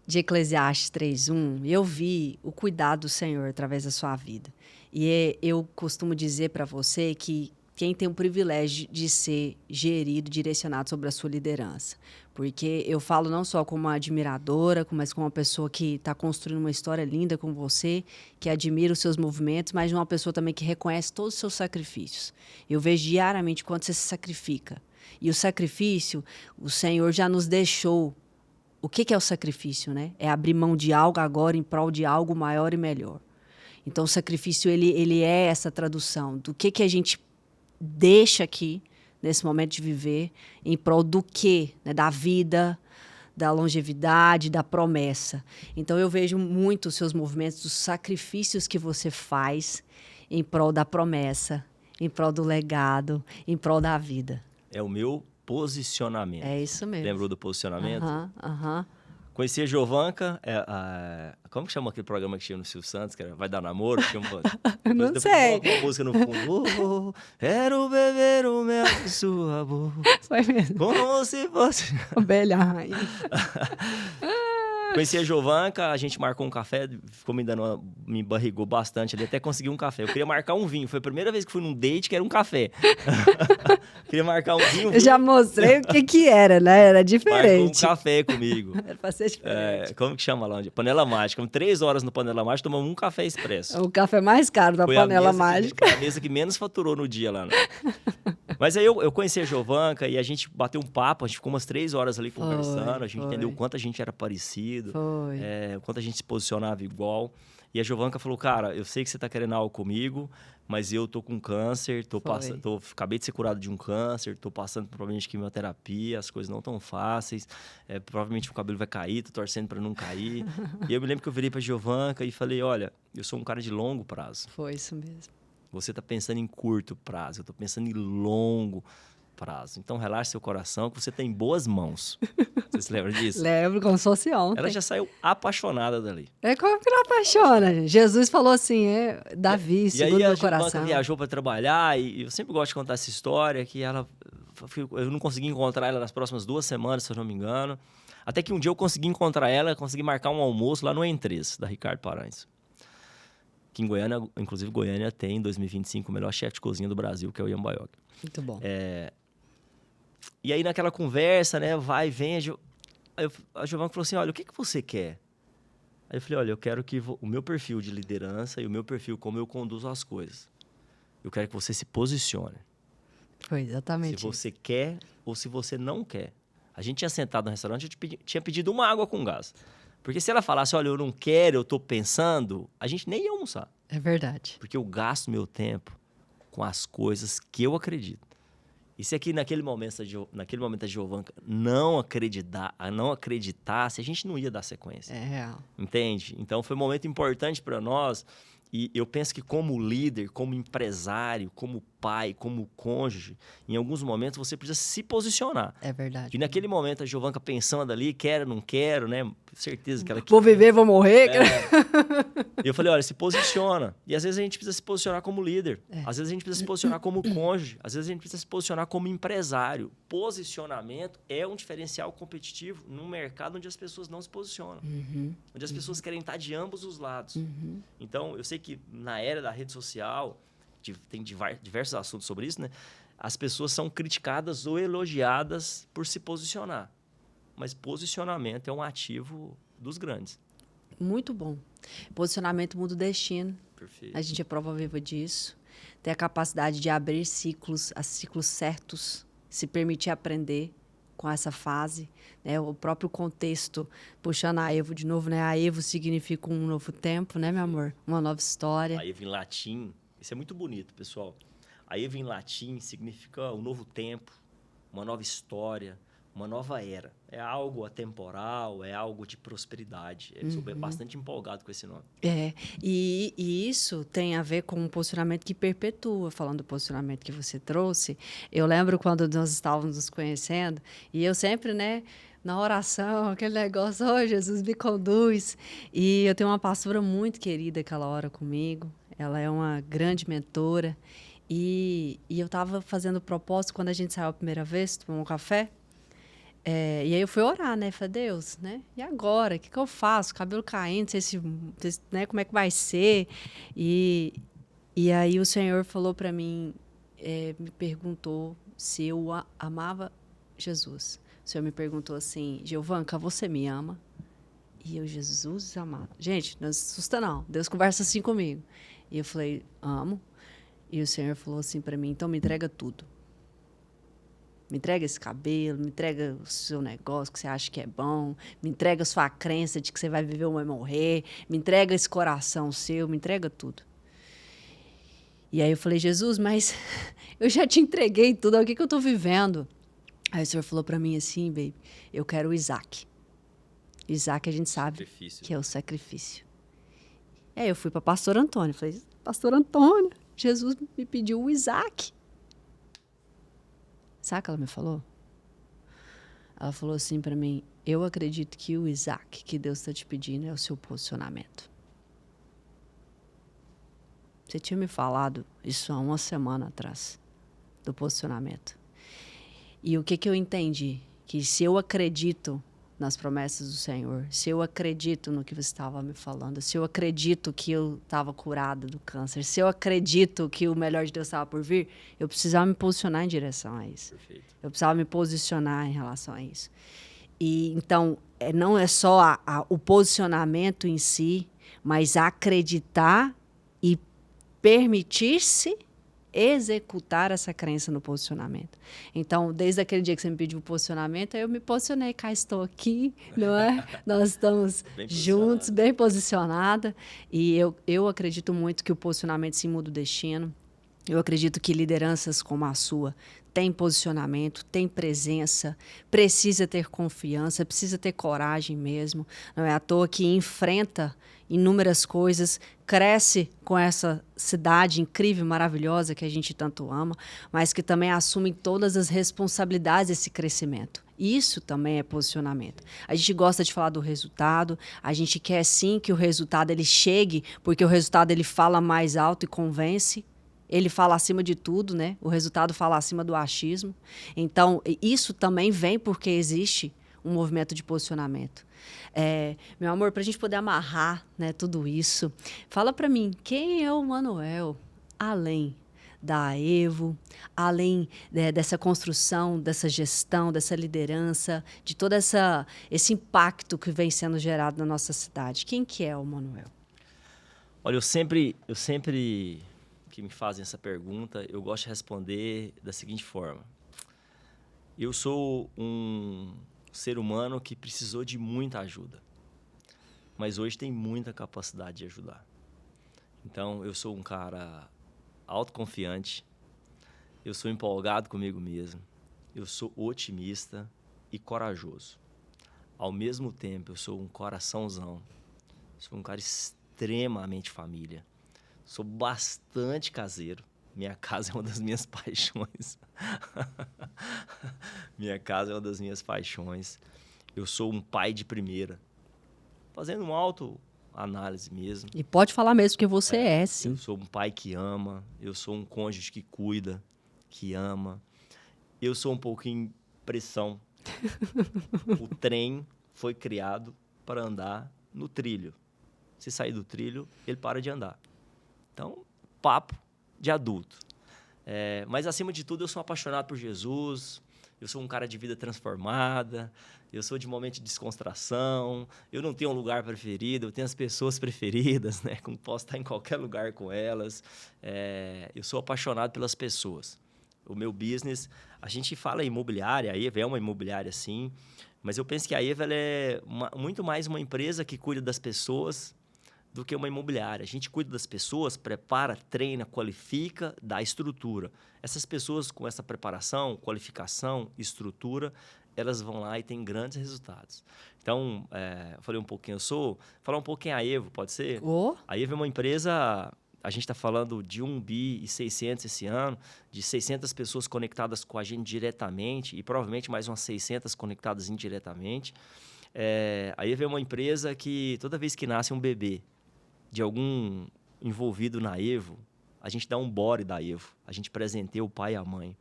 de Eclesiastes 3.1 e eu vi o cuidado do Senhor através da sua vida. E eu costumo dizer para você que quem tem o privilégio de ser gerido, direcionado sobre a sua liderança. Porque eu falo não só como uma admiradora, mas como uma pessoa que está construindo uma história linda com você, que admira os seus movimentos, mas uma pessoa também que reconhece todos os seus sacrifícios. Eu vejo diariamente quanto você se sacrifica. E o sacrifício, o Senhor já nos deixou. O que é o sacrifício, né? É abrir mão de algo agora em prol de algo maior e melhor. Então, o sacrifício, ele é essa tradução do que a gente deixa aqui, nesse momento de viver, em prol do quê? Né? Da vida, da longevidade, da promessa. Então, eu vejo muito os seus movimentos, os sacrifícios que você faz em prol da promessa, em prol do legado, em prol da vida. É o meu posicionamento. É isso mesmo. Lembrou do posicionamento? Aham. Conheci a Giovanca, como que chama aquele programa que tinha no Silvio Santos, que era Vai Dar Namoro? Não sei. Uma música no fundo. Quero beber o mel de sua boca. Foi mesmo. Como se fosse... Ovelha rainha. Conheci a Giovanca, a gente marcou um café, ficou me barrigou bastante ali, até consegui um café. Eu queria marcar um vinho, foi a primeira vez que fui num date que era um café. Queria marcar um vinho. Eu já mostrei o que era, né? Era diferente. Marcou um café comigo. Era pra ser diferente. Como que chama lá? Panela Mágica. 3 horas no Panela Mágica, tomamos um café expresso. O café mais caro da Panela Mágica. Foi a mesa que menos faturou no dia lá, né? Mas aí eu conheci a Giovanca e a gente bateu um papo, a gente ficou umas 3 horas ali conversando, a gente entendeu o quanto a gente era parecido, o quanto a gente se posicionava igual. E a Giovanca falou, cara, eu sei que você tá querendo algo comigo, mas eu tô com câncer, acabei de ser curado de um câncer, tô passando por problemas de quimioterapia, as coisas não tão fáceis, provavelmente o cabelo vai cair, tô torcendo para não cair. E eu me lembro que eu virei pra Giovanca e falei, olha, eu sou um cara de longo prazo. Foi isso mesmo. Você tá pensando em curto prazo, eu tô pensando em longo prazo. Então, relaxe seu coração que você tem boas mãos. Você se lembra disso? Lembro, como se fosse ontem. Ela já saiu apaixonada dali. Como que não apaixona, gente? Jesus falou assim, Davi, segundo meu coração. E aí a Giovanca viajou para trabalhar e eu sempre gosto de contar essa história que eu não consegui encontrar ela nas próximas 2 semanas, se eu não me engano. Até que um dia eu consegui encontrar ela, consegui marcar um almoço lá no Entrês, da Ricardo Paranhos. Que em Goiânia, inclusive Goiânia tem em 2025 o melhor chefe de cozinha do Brasil, que é o Ian Baioc. Muito bom. E aí naquela conversa, né, vai e vem, a Giovanca falou assim, olha, o que você quer? Aí eu falei, olha, eu quero que o meu perfil de liderança e o meu perfil como eu conduzo as coisas, eu quero que você se posicione. Foi exatamente se você quer ou se você não quer. A gente tinha sentado no restaurante, eu tinha pedido uma água com gás. Porque se ela falasse, olha, eu não quero, eu tô pensando, a gente nem ia almoçar. É verdade. Porque eu gasto meu tempo com as coisas que eu acredito. E se aqui naquele momento a Giovanca não acreditasse, a gente não ia dar sequência. É real. Entende? Então foi um momento importante para nós. E eu penso que como líder, como empresário, como pai, como cônjuge, em alguns momentos você precisa se posicionar. É verdade. E naquele momento a Giovanca pensando ali, quero, não quero, né? Certeza que ela Vou viver, vou morrer. E eu falei, olha, se posiciona. E às vezes a gente precisa se posicionar como líder. Às vezes a gente precisa se posicionar como cônjuge. Às vezes a gente precisa se posicionar como empresário. Posicionamento é um diferencial competitivo num mercado onde as pessoas não se posicionam. Onde as pessoas querem estar de ambos os lados. Então, eu sei que na era da rede social, tem diversos assuntos sobre isso, né? As pessoas são criticadas ou elogiadas por se posicionar. Mas posicionamento é um ativo dos grandes. Muito bom. Posicionamento muda o destino. Perfeito. A gente é prova viva disso. Ter a capacidade de abrir ciclos, a ciclos certos, se permitir aprender com essa fase, né? O próprio contexto, puxando a Evo de novo, né? A Evo significa um novo tempo, né, meu amor? Uma nova história. A Evo em latim, isso é muito bonito, pessoal. A Evo em latim significa um novo tempo, uma nova história, uma nova era. É algo atemporal, é algo de prosperidade. Eu sou bastante empolgado com esse nome. E isso tem a ver com um posicionamento que perpetua. Falando do posicionamento que você trouxe, eu lembro quando nós estávamos nos conhecendo, e eu sempre, né, na oração, aquele negócio, oh, Jesus, me conduz. E eu tenho uma pastora muito querida que ela ora comigo, ela é uma grande mentora, e eu estava fazendo propósito quando a gente saiu a primeira vez, tomou um café. E aí eu fui orar, né? Falei, Deus, né? E agora? O que eu faço? Cabelo caindo, não sei se, né? Como é que vai ser? E aí o Senhor falou para mim, me perguntou se eu amava Jesus. O Senhor me perguntou assim, Giovanca, você me ama? E eu, Jesus amado. Gente, não se assusta não. Deus conversa assim comigo. E eu falei, amo. E o Senhor falou assim para mim, então me entrega tudo. Me entrega esse cabelo, me entrega o seu negócio que você acha que é bom, me entrega a sua crença de que você vai viver ou vai morrer, me entrega esse coração seu, me entrega tudo. E aí eu falei, Jesus, mas eu já te entreguei tudo, o que eu estou vivendo? Aí o Senhor falou para mim assim, baby, eu quero o Isaac. Isaac a gente sabe que é o sacrifício. E aí eu fui para pastor Antônio, falei, pastor Antônio, Jesus me pediu o Isaac. Sabe o que ela me falou? Ela falou assim para mim, eu acredito que o Isaac que Deus está te pedindo é o seu posicionamento. Você tinha me falado isso há uma semana atrás, do posicionamento. E o que eu entendi? Que se eu acredito nas promessas do Senhor, se eu acredito no que você estava me falando, se eu acredito que eu estava curada do câncer, se eu acredito que o melhor de Deus estava por vir, eu precisava me posicionar em direção a isso. Perfeito. Eu precisava me posicionar em relação a isso. E então, não é só o posicionamento em si, mas acreditar e permitir-se executar essa crença no posicionamento. Então, desde aquele dia que você me pediu o posicionamento, eu me posicionei, cá estou aqui, não é? Nós estamos juntos, bem posicionada. E eu acredito muito que o posicionamento sim muda o destino. Eu acredito que lideranças como a sua têm posicionamento, têm presença, precisa ter confiança, precisa ter coragem mesmo. Não é à toa que enfrenta inúmeras coisas, cresce com essa cidade incrível, maravilhosa que a gente tanto ama, mas que também assume todas as responsabilidades desse crescimento. Isso também é posicionamento. A gente gosta de falar do resultado, a gente quer sim que o resultado ele chegue, porque o resultado ele fala mais alto e convence. Ele fala acima de tudo, né? O resultado fala acima do achismo. Então, isso também vem porque existe um movimento de posicionamento. Meu amor, para a gente poder amarrar, né, tudo isso, fala para mim, quem é o Manuel além da Evo, além dessa construção, dessa gestão, dessa liderança, de todo esse impacto que vem sendo gerado na nossa cidade? Quem que é o Manuel? Olha, eu sempre que me fazem essa pergunta, eu gosto de responder da seguinte forma. Eu sou um ser humano que precisou de muita ajuda, mas hoje tem muita capacidade de ajudar. Então, eu sou um cara autoconfiante, eu sou empolgado comigo mesmo, eu sou otimista e corajoso. Ao mesmo tempo, eu sou um coraçãozão, sou um cara extremamente família. Sou bastante caseiro, Minha casa é uma das minhas paixões. Minha casa é uma das minhas paixões. Eu sou um pai de primeira. Fazendo uma autoanálise mesmo. E pode falar mesmo que você é, sim. Eu sou um pai que ama. Eu sou um cônjuge que cuida, que ama. Eu sou um pouquinho pressão. O trem foi criado para andar no trilho. Se sair do trilho, ele para de andar. Então, papo de adulto. Mas, acima de tudo, eu sou apaixonado por Jesus. Eu sou um cara de vida transformada. Eu sou de momento de descontração. Eu não tenho um lugar preferido. Eu tenho as pessoas preferidas, né? Como posso estar em qualquer lugar com elas. Eu sou apaixonado pelas pessoas. O meu business, a gente fala imobiliária, a Eva é uma imobiliária, sim. Mas eu penso que a Eva ela é muito mais uma empresa que cuida das pessoas do que uma imobiliária. A gente cuida das pessoas, prepara, treina, qualifica, dá estrutura. Essas pessoas com essa preparação, qualificação, estrutura, elas vão lá e têm grandes resultados. Então, eu falei um pouquinho, falar um pouquinho a Evo, pode ser? A Evo é uma empresa, a gente está falando de 1 bi e 600 esse ano, de 600 pessoas conectadas com a gente diretamente e provavelmente mais umas 600 conectadas indiretamente. A Evo é uma empresa que toda vez que nasce um bebê, de algum envolvido na Evo, a gente dá um body da Evo. A gente presenteia o pai e a mãe.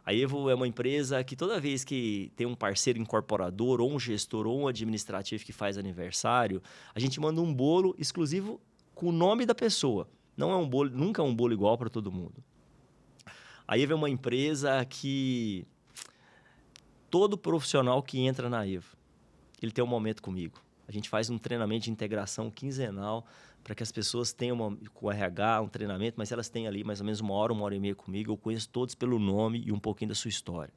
A Evo é uma empresa que toda vez que tem um parceiro incorporador, ou um gestor, ou um administrativo que faz aniversário, a gente manda um bolo exclusivo com o nome da pessoa. Não é um bolo, nunca é um bolo igual para todo mundo. A Evo é uma empresa que todo profissional que entra na Evo, ele tem um momento comigo. A gente faz um treinamento de integração quinzenal para que as pessoas tenham com o RH um treinamento, mas elas têm ali mais ou menos 1 hora e meia comigo. Eu conheço todos pelo nome e um pouquinho da sua história.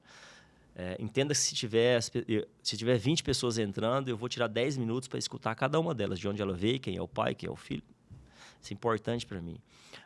Entenda que se tiver 20 pessoas entrando, eu vou tirar 10 minutos para escutar cada uma delas, de onde ela veio, quem é o pai, quem é o filho. Isso é importante para mim,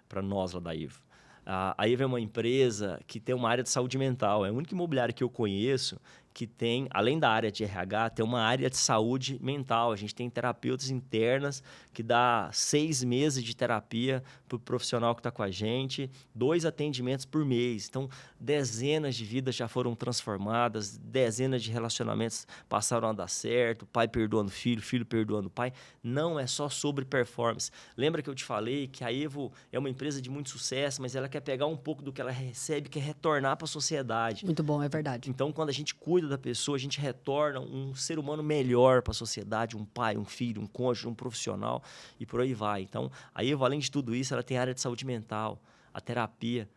para nós lá da Evo. A Evo é uma empresa que tem uma área de saúde mental. É a única imobiliária que eu conheço que tem, além da área de RH, tem uma área de saúde mental. A gente tem terapeutas internas que dá 6 meses de terapia para o profissional que está com a gente, 2 atendimentos por mês. Então, dezenas de vidas já foram transformadas, dezenas de relacionamentos passaram a dar certo, pai perdoando filho, filho perdoando pai. Não é só sobre performance. Lembra que eu te falei que a Evo é uma empresa de muito sucesso, mas ela quer pegar um pouco do que ela recebe, quer retornar para a sociedade. Muito bom, é verdade. Então, quando a gente cuida da pessoa, a gente retorna um ser humano melhor para a sociedade, um pai, um filho, um cônjuge, um profissional e por aí vai. Então, a Evo, além de tudo isso, ela tem a área de saúde mental, a terapia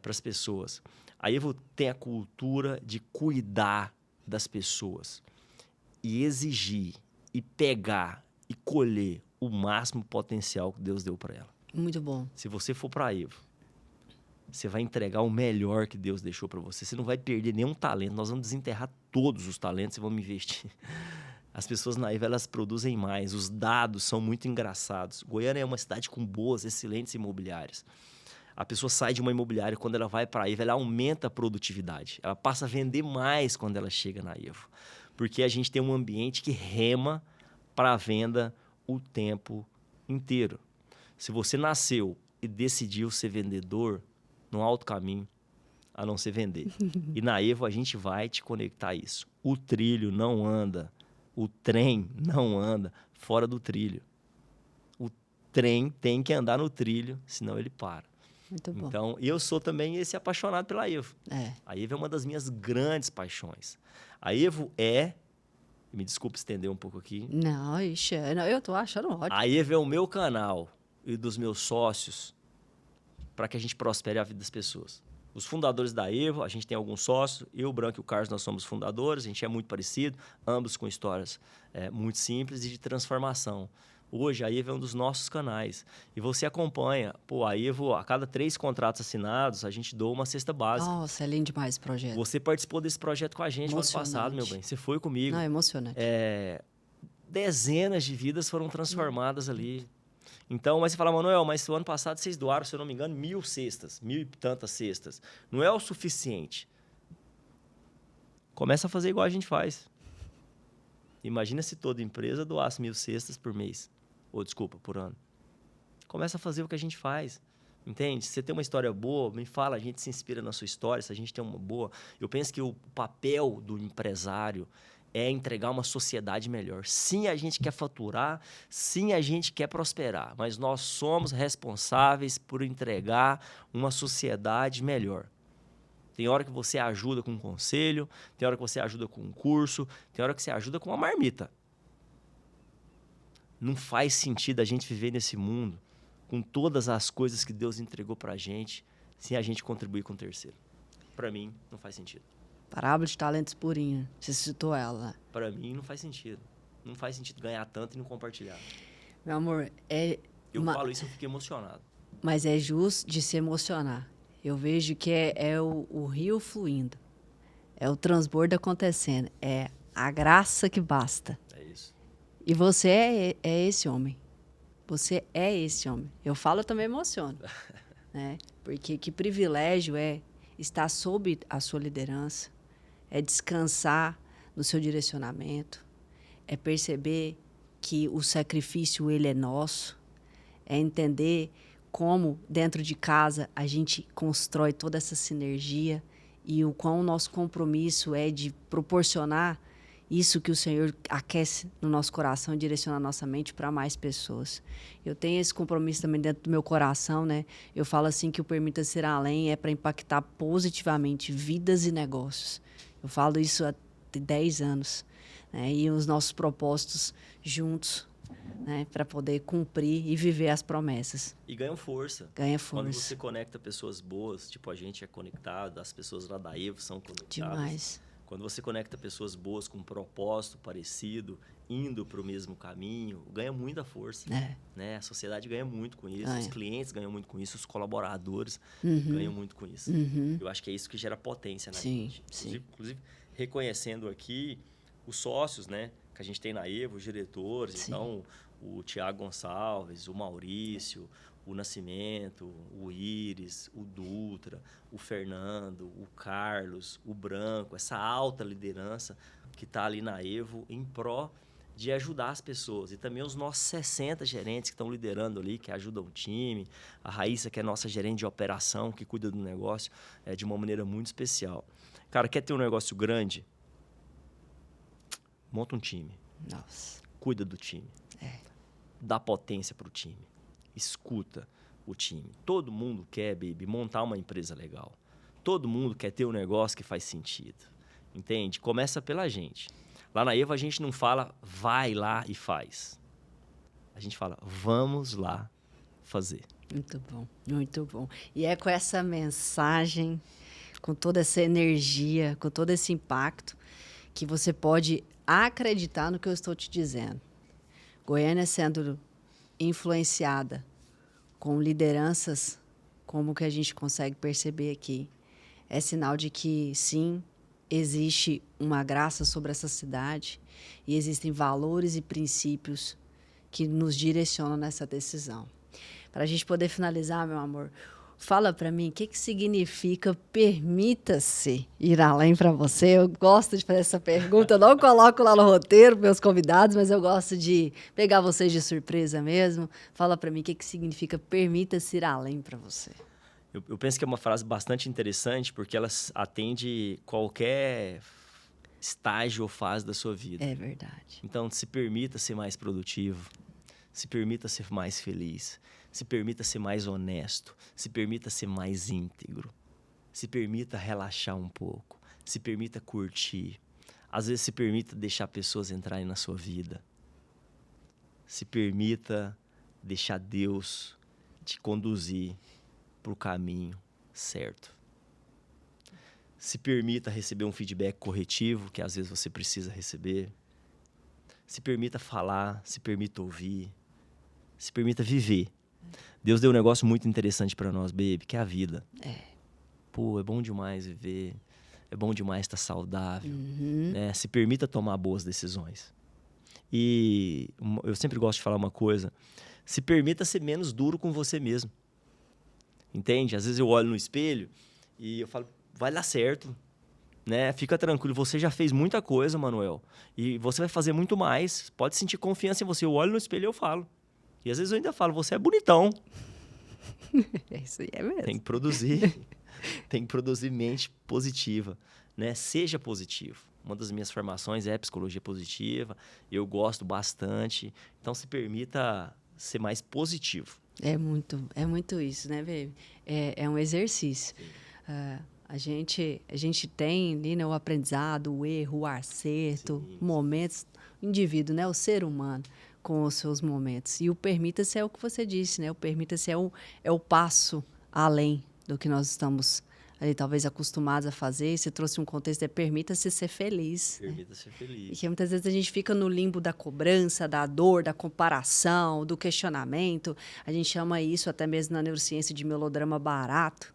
para as pessoas. A Evo tem a cultura de cuidar das pessoas e exigir, e pegar, e colher o máximo potencial que Deus deu para ela. Muito bom. Se você for para a Evo, você vai entregar o melhor que Deus deixou para você. Você não vai perder nenhum talento. Nós vamos desenterrar todos os talentos e vamos investir. As pessoas na Evo, elas produzem mais. Os dados são muito engraçados. Goiânia é uma cidade com boas, excelentes imobiliárias. A pessoa sai de uma imobiliária, quando ela vai para a Evo, ela aumenta a produtividade. Ela passa a vender mais quando ela chega na Evo. Porque a gente tem um ambiente que rema para a venda o tempo inteiro. Se você nasceu e decidiu ser vendedor, não há outro caminho a não ser vender. E na Evo a gente vai te conectar a isso. O trilho não anda, o trem não anda fora do trilho. O trem tem que andar no trilho, senão ele para. Muito bom. Então, eu sou também esse apaixonado pela Evo. A Evo é uma das minhas grandes paixões. A Evo me desculpe estender um pouco aqui. Não, ixi, eu tô achando ótimo. A Evo é o meu canal e dos meus sócios para que a gente prospere a vida das pessoas. Os fundadores da Evo, a gente tem alguns sócios, eu, o Branco e o Carlos, nós somos fundadores, a gente é muito parecido, ambos com histórias muito simples e de transformação. Hoje, a Evo é um dos nossos canais. E você acompanha. A Evo, a cada 3 contratos assinados, a gente doa uma cesta básica. Nossa, é lindo demais esse projeto. Você participou desse projeto com a gente no ano passado, meu bem. Você foi comigo. Não, é emocionante. Dezenas de vidas foram transformadas ali. Então, mas você fala, Manuel, mas o ano passado vocês doaram, se eu não me engano, 1.000 cestas, 1.000 e tantas cestas. Não é o suficiente. Começa a fazer igual a gente faz. Imagina se toda empresa doasse 1.000 cestas por mês. Ou, desculpa, por ano. Começa a fazer o que a gente faz. Entende? Se você tem uma história boa, me fala, a gente se inspira na sua história, se a gente tem uma boa. Eu penso que o papel do empresário é entregar uma sociedade melhor. Sim, a gente quer faturar, sim, a gente quer prosperar, mas nós somos responsáveis por entregar uma sociedade melhor. Tem hora que você ajuda com um conselho, tem hora que você ajuda com um curso, tem hora que você ajuda com uma marmita. Não faz sentido a gente viver nesse mundo com todas as coisas que Deus entregou pra gente, sem a gente contribuir com o terceiro. Pra mim, não faz sentido. Parábola de talentos purinha. Você citou ela, né? Pra mim, não faz sentido. Não faz sentido ganhar tanto e não compartilhar. Meu amor, Eu falo isso e eu fico emocionado. mas é justo de se emocionar. Eu vejo que é o rio fluindo. É o transbordo acontecendo. É a graça que basta. É isso. E você é esse homem. Você é esse homem. Eu falo, eu também emociono. Né? Porque que privilégio é estar sob a sua liderança, é descansar no seu direcionamento, é perceber que o sacrifício ele é nosso, é entender como dentro de casa a gente constrói toda essa sinergia e o quão o nosso compromisso é de proporcionar isso que o Senhor aquece no nosso coração e direciona a nossa mente para mais pessoas. Eu tenho esse compromisso também dentro do meu coração, né? Eu falo assim que o Permita-se Ir Além é para impactar positivamente vidas e negócios. Eu falo isso há 10 anos. Né? E os nossos propósitos juntos, né? Para poder cumprir e viver as promessas. E ganham força. Ganha força. Quando você conecta pessoas boas, tipo a gente é conectado, as pessoas lá da Evo são conectadas. Demais. Quando você conecta pessoas boas com um propósito parecido, indo para o mesmo caminho, ganha muita força. Né? A sociedade ganha muito com isso, os clientes ganham muito com isso, os colaboradores ganham muito com isso. Eu acho que é isso que gera potência na gente. Inclusive, reconhecendo aqui os sócios, né, que a gente tem na Evo, os diretores, então o Tiago Gonçalves, o Maurício, o Nascimento, o Íris, o Dutra, o Fernando, o Carlos, o Branco, essa alta liderança que está ali na Evo em pró de ajudar as pessoas. E também os nossos 60 gerentes que estão liderando ali, que ajudam o time. A Raíssa, que é nossa gerente de operação, que cuida do negócio de uma maneira muito especial. Cara, quer ter um negócio grande? Monta um time. Nossa. Cuida do time. Dá potência para o time. Escuta o time. Todo mundo quer, baby, montar uma empresa legal. Todo mundo quer ter um negócio que faz sentido. Entende? Começa pela gente. Lá na Evo a gente não fala vai lá e faz. A gente fala vamos lá fazer. Muito bom, muito bom. E é com essa mensagem, com toda essa energia, com todo esse impacto, que você pode acreditar no que eu estou te dizendo. Goiânia sendo influenciada com lideranças como que a gente consegue perceber aqui, é sinal de que, sim, existe uma graça sobre essa cidade e existem valores e princípios que nos direcionam nessa decisão. Para a gente poder finalizar, meu amor, fala para mim o que significa permita-se ir além para você. Eu gosto de fazer essa pergunta, eu não coloco lá no roteiro meus convidados, mas eu gosto de pegar vocês de surpresa mesmo. Fala para mim o que significa permita-se ir além para você. Eu penso que é uma frase bastante interessante porque ela atende qualquer estágio ou fase da sua vida. É verdade. Então, se permita ser mais produtivo, se permita ser mais feliz, se permita ser mais honesto, se permita ser mais íntegro, se permita relaxar um pouco, se permita curtir. Às vezes, se permita deixar pessoas entrarem na sua vida. Se permita deixar Deus te conduzir para o caminho certo. Se permita receber um feedback corretivo, que às vezes você precisa receber. Se permita falar, se permita ouvir, se permita viver. Deus deu um negócio muito interessante para nós, baby, que é a vida. Pô, é bom demais viver, é bom demais estar saudável. Né? Se permita tomar boas decisões. E eu sempre gosto de falar uma coisa, se permita ser menos duro com você mesmo. Entende? Às vezes eu olho no espelho e eu falo, vai dar certo, né? Fica tranquilo, você já fez muita coisa, Manuel, e você vai fazer muito mais, pode sentir confiança em você. Eu olho no espelho e eu falo. E às vezes eu ainda falo, você é bonitão. É isso aí, é mesmo. Tem que produzir. Tem que produzir mente positiva, né? Seja positivo. Uma das minhas formações é psicologia positiva. Eu gosto bastante. Então, se permita ser mais positivo. É muito isso, né, baby? É um exercício. A gente tem ali, né, o aprendizado, o erro, o acerto, momentos, o indivíduo, né, o ser humano com os seus momentos. E o permita-se é o que você disse, né? O permita-se é o passo além do que nós estamos ali talvez acostumados a fazer. Você trouxe um contexto, permita-se ser feliz. Permita-se ser feliz. Porque muitas vezes a gente fica no limbo da cobrança, da dor, da comparação, do questionamento. A gente chama isso até mesmo na neurociência de melodrama barato.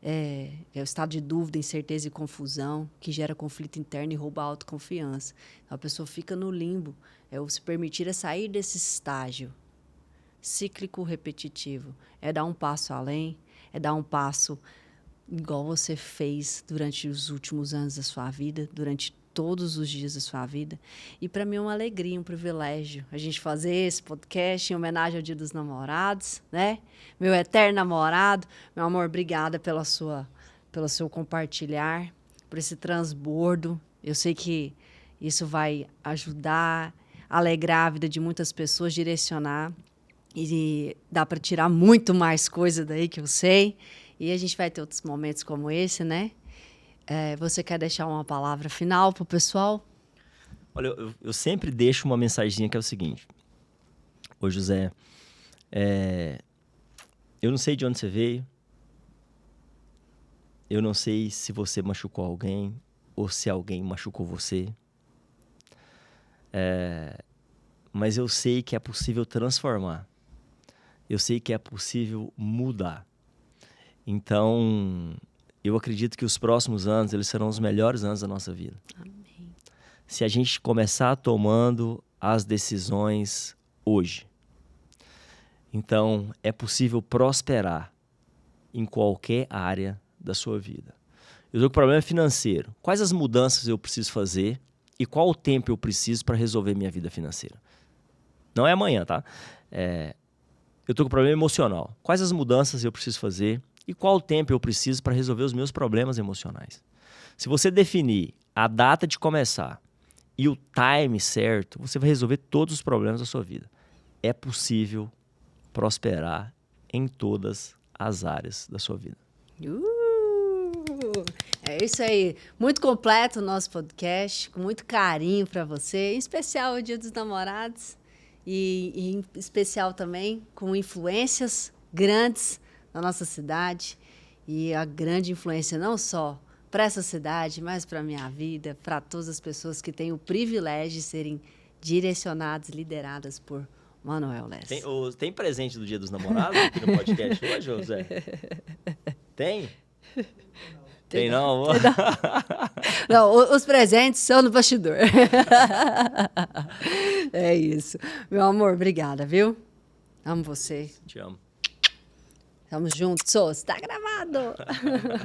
É o estado de dúvida, incerteza e confusão que gera conflito interno e rouba a autoconfiança. Então, a pessoa fica no limbo. É o se permitir sair desse estágio cíclico repetitivo. É dar um passo além, é dar um passo igual você fez durante os últimos anos da sua vida, durante todos os dias da sua vida. E para mim é uma alegria, um privilégio a gente fazer esse podcast em homenagem ao Dia dos Namorados, né? Meu eterno namorado, meu amor, obrigada pelo seu compartilhar, por esse transbordo. Eu sei que isso vai ajudar, alegrar a vida de muitas pessoas, direcionar. E dá para tirar muito mais coisa daí que eu sei. E a gente vai ter outros momentos como esse, né? Você quer deixar uma palavra final para o pessoal? Olha, eu sempre deixo uma mensagenzinha que é o seguinte. Ô, José, eu não sei de onde você veio. Eu não sei se você machucou alguém ou se alguém machucou você. Mas eu sei que é possível transformar. Eu sei que é possível mudar. Então, eu acredito que os próximos anos, eles serão os melhores anos da nossa vida. Amém. Se a gente começar tomando as decisões hoje. Então, é possível prosperar em qualquer área da sua vida. Eu estou com problema financeiro. Quais as mudanças eu preciso fazer e qual o tempo eu preciso para resolver minha vida financeira? Não é amanhã, tá? Eu estou com problema emocional. Quais as mudanças eu preciso fazer e qual o tempo eu preciso para resolver os meus problemas emocionais? Se você definir a data de começar e o time certo, você vai resolver todos os problemas da sua vida. É possível prosperar em todas as áreas da sua vida. É isso aí. Muito completo o nosso podcast, com muito carinho para você, em especial o Dia dos Namorados e em especial também com influências grandes na nossa cidade e a grande influência não só para essa cidade, mas para a minha vida, para todas as pessoas que têm o privilégio de serem direcionadas, lideradas por Manuel Lessa. Tem presente do Dia dos Namorados aqui no podcast hoje, José? Tem? Tem não? Não, os presentes são no bastidor. É isso. Meu amor, obrigada, viu? Amo você. Te amo. Tamo juntos. Tá gravado.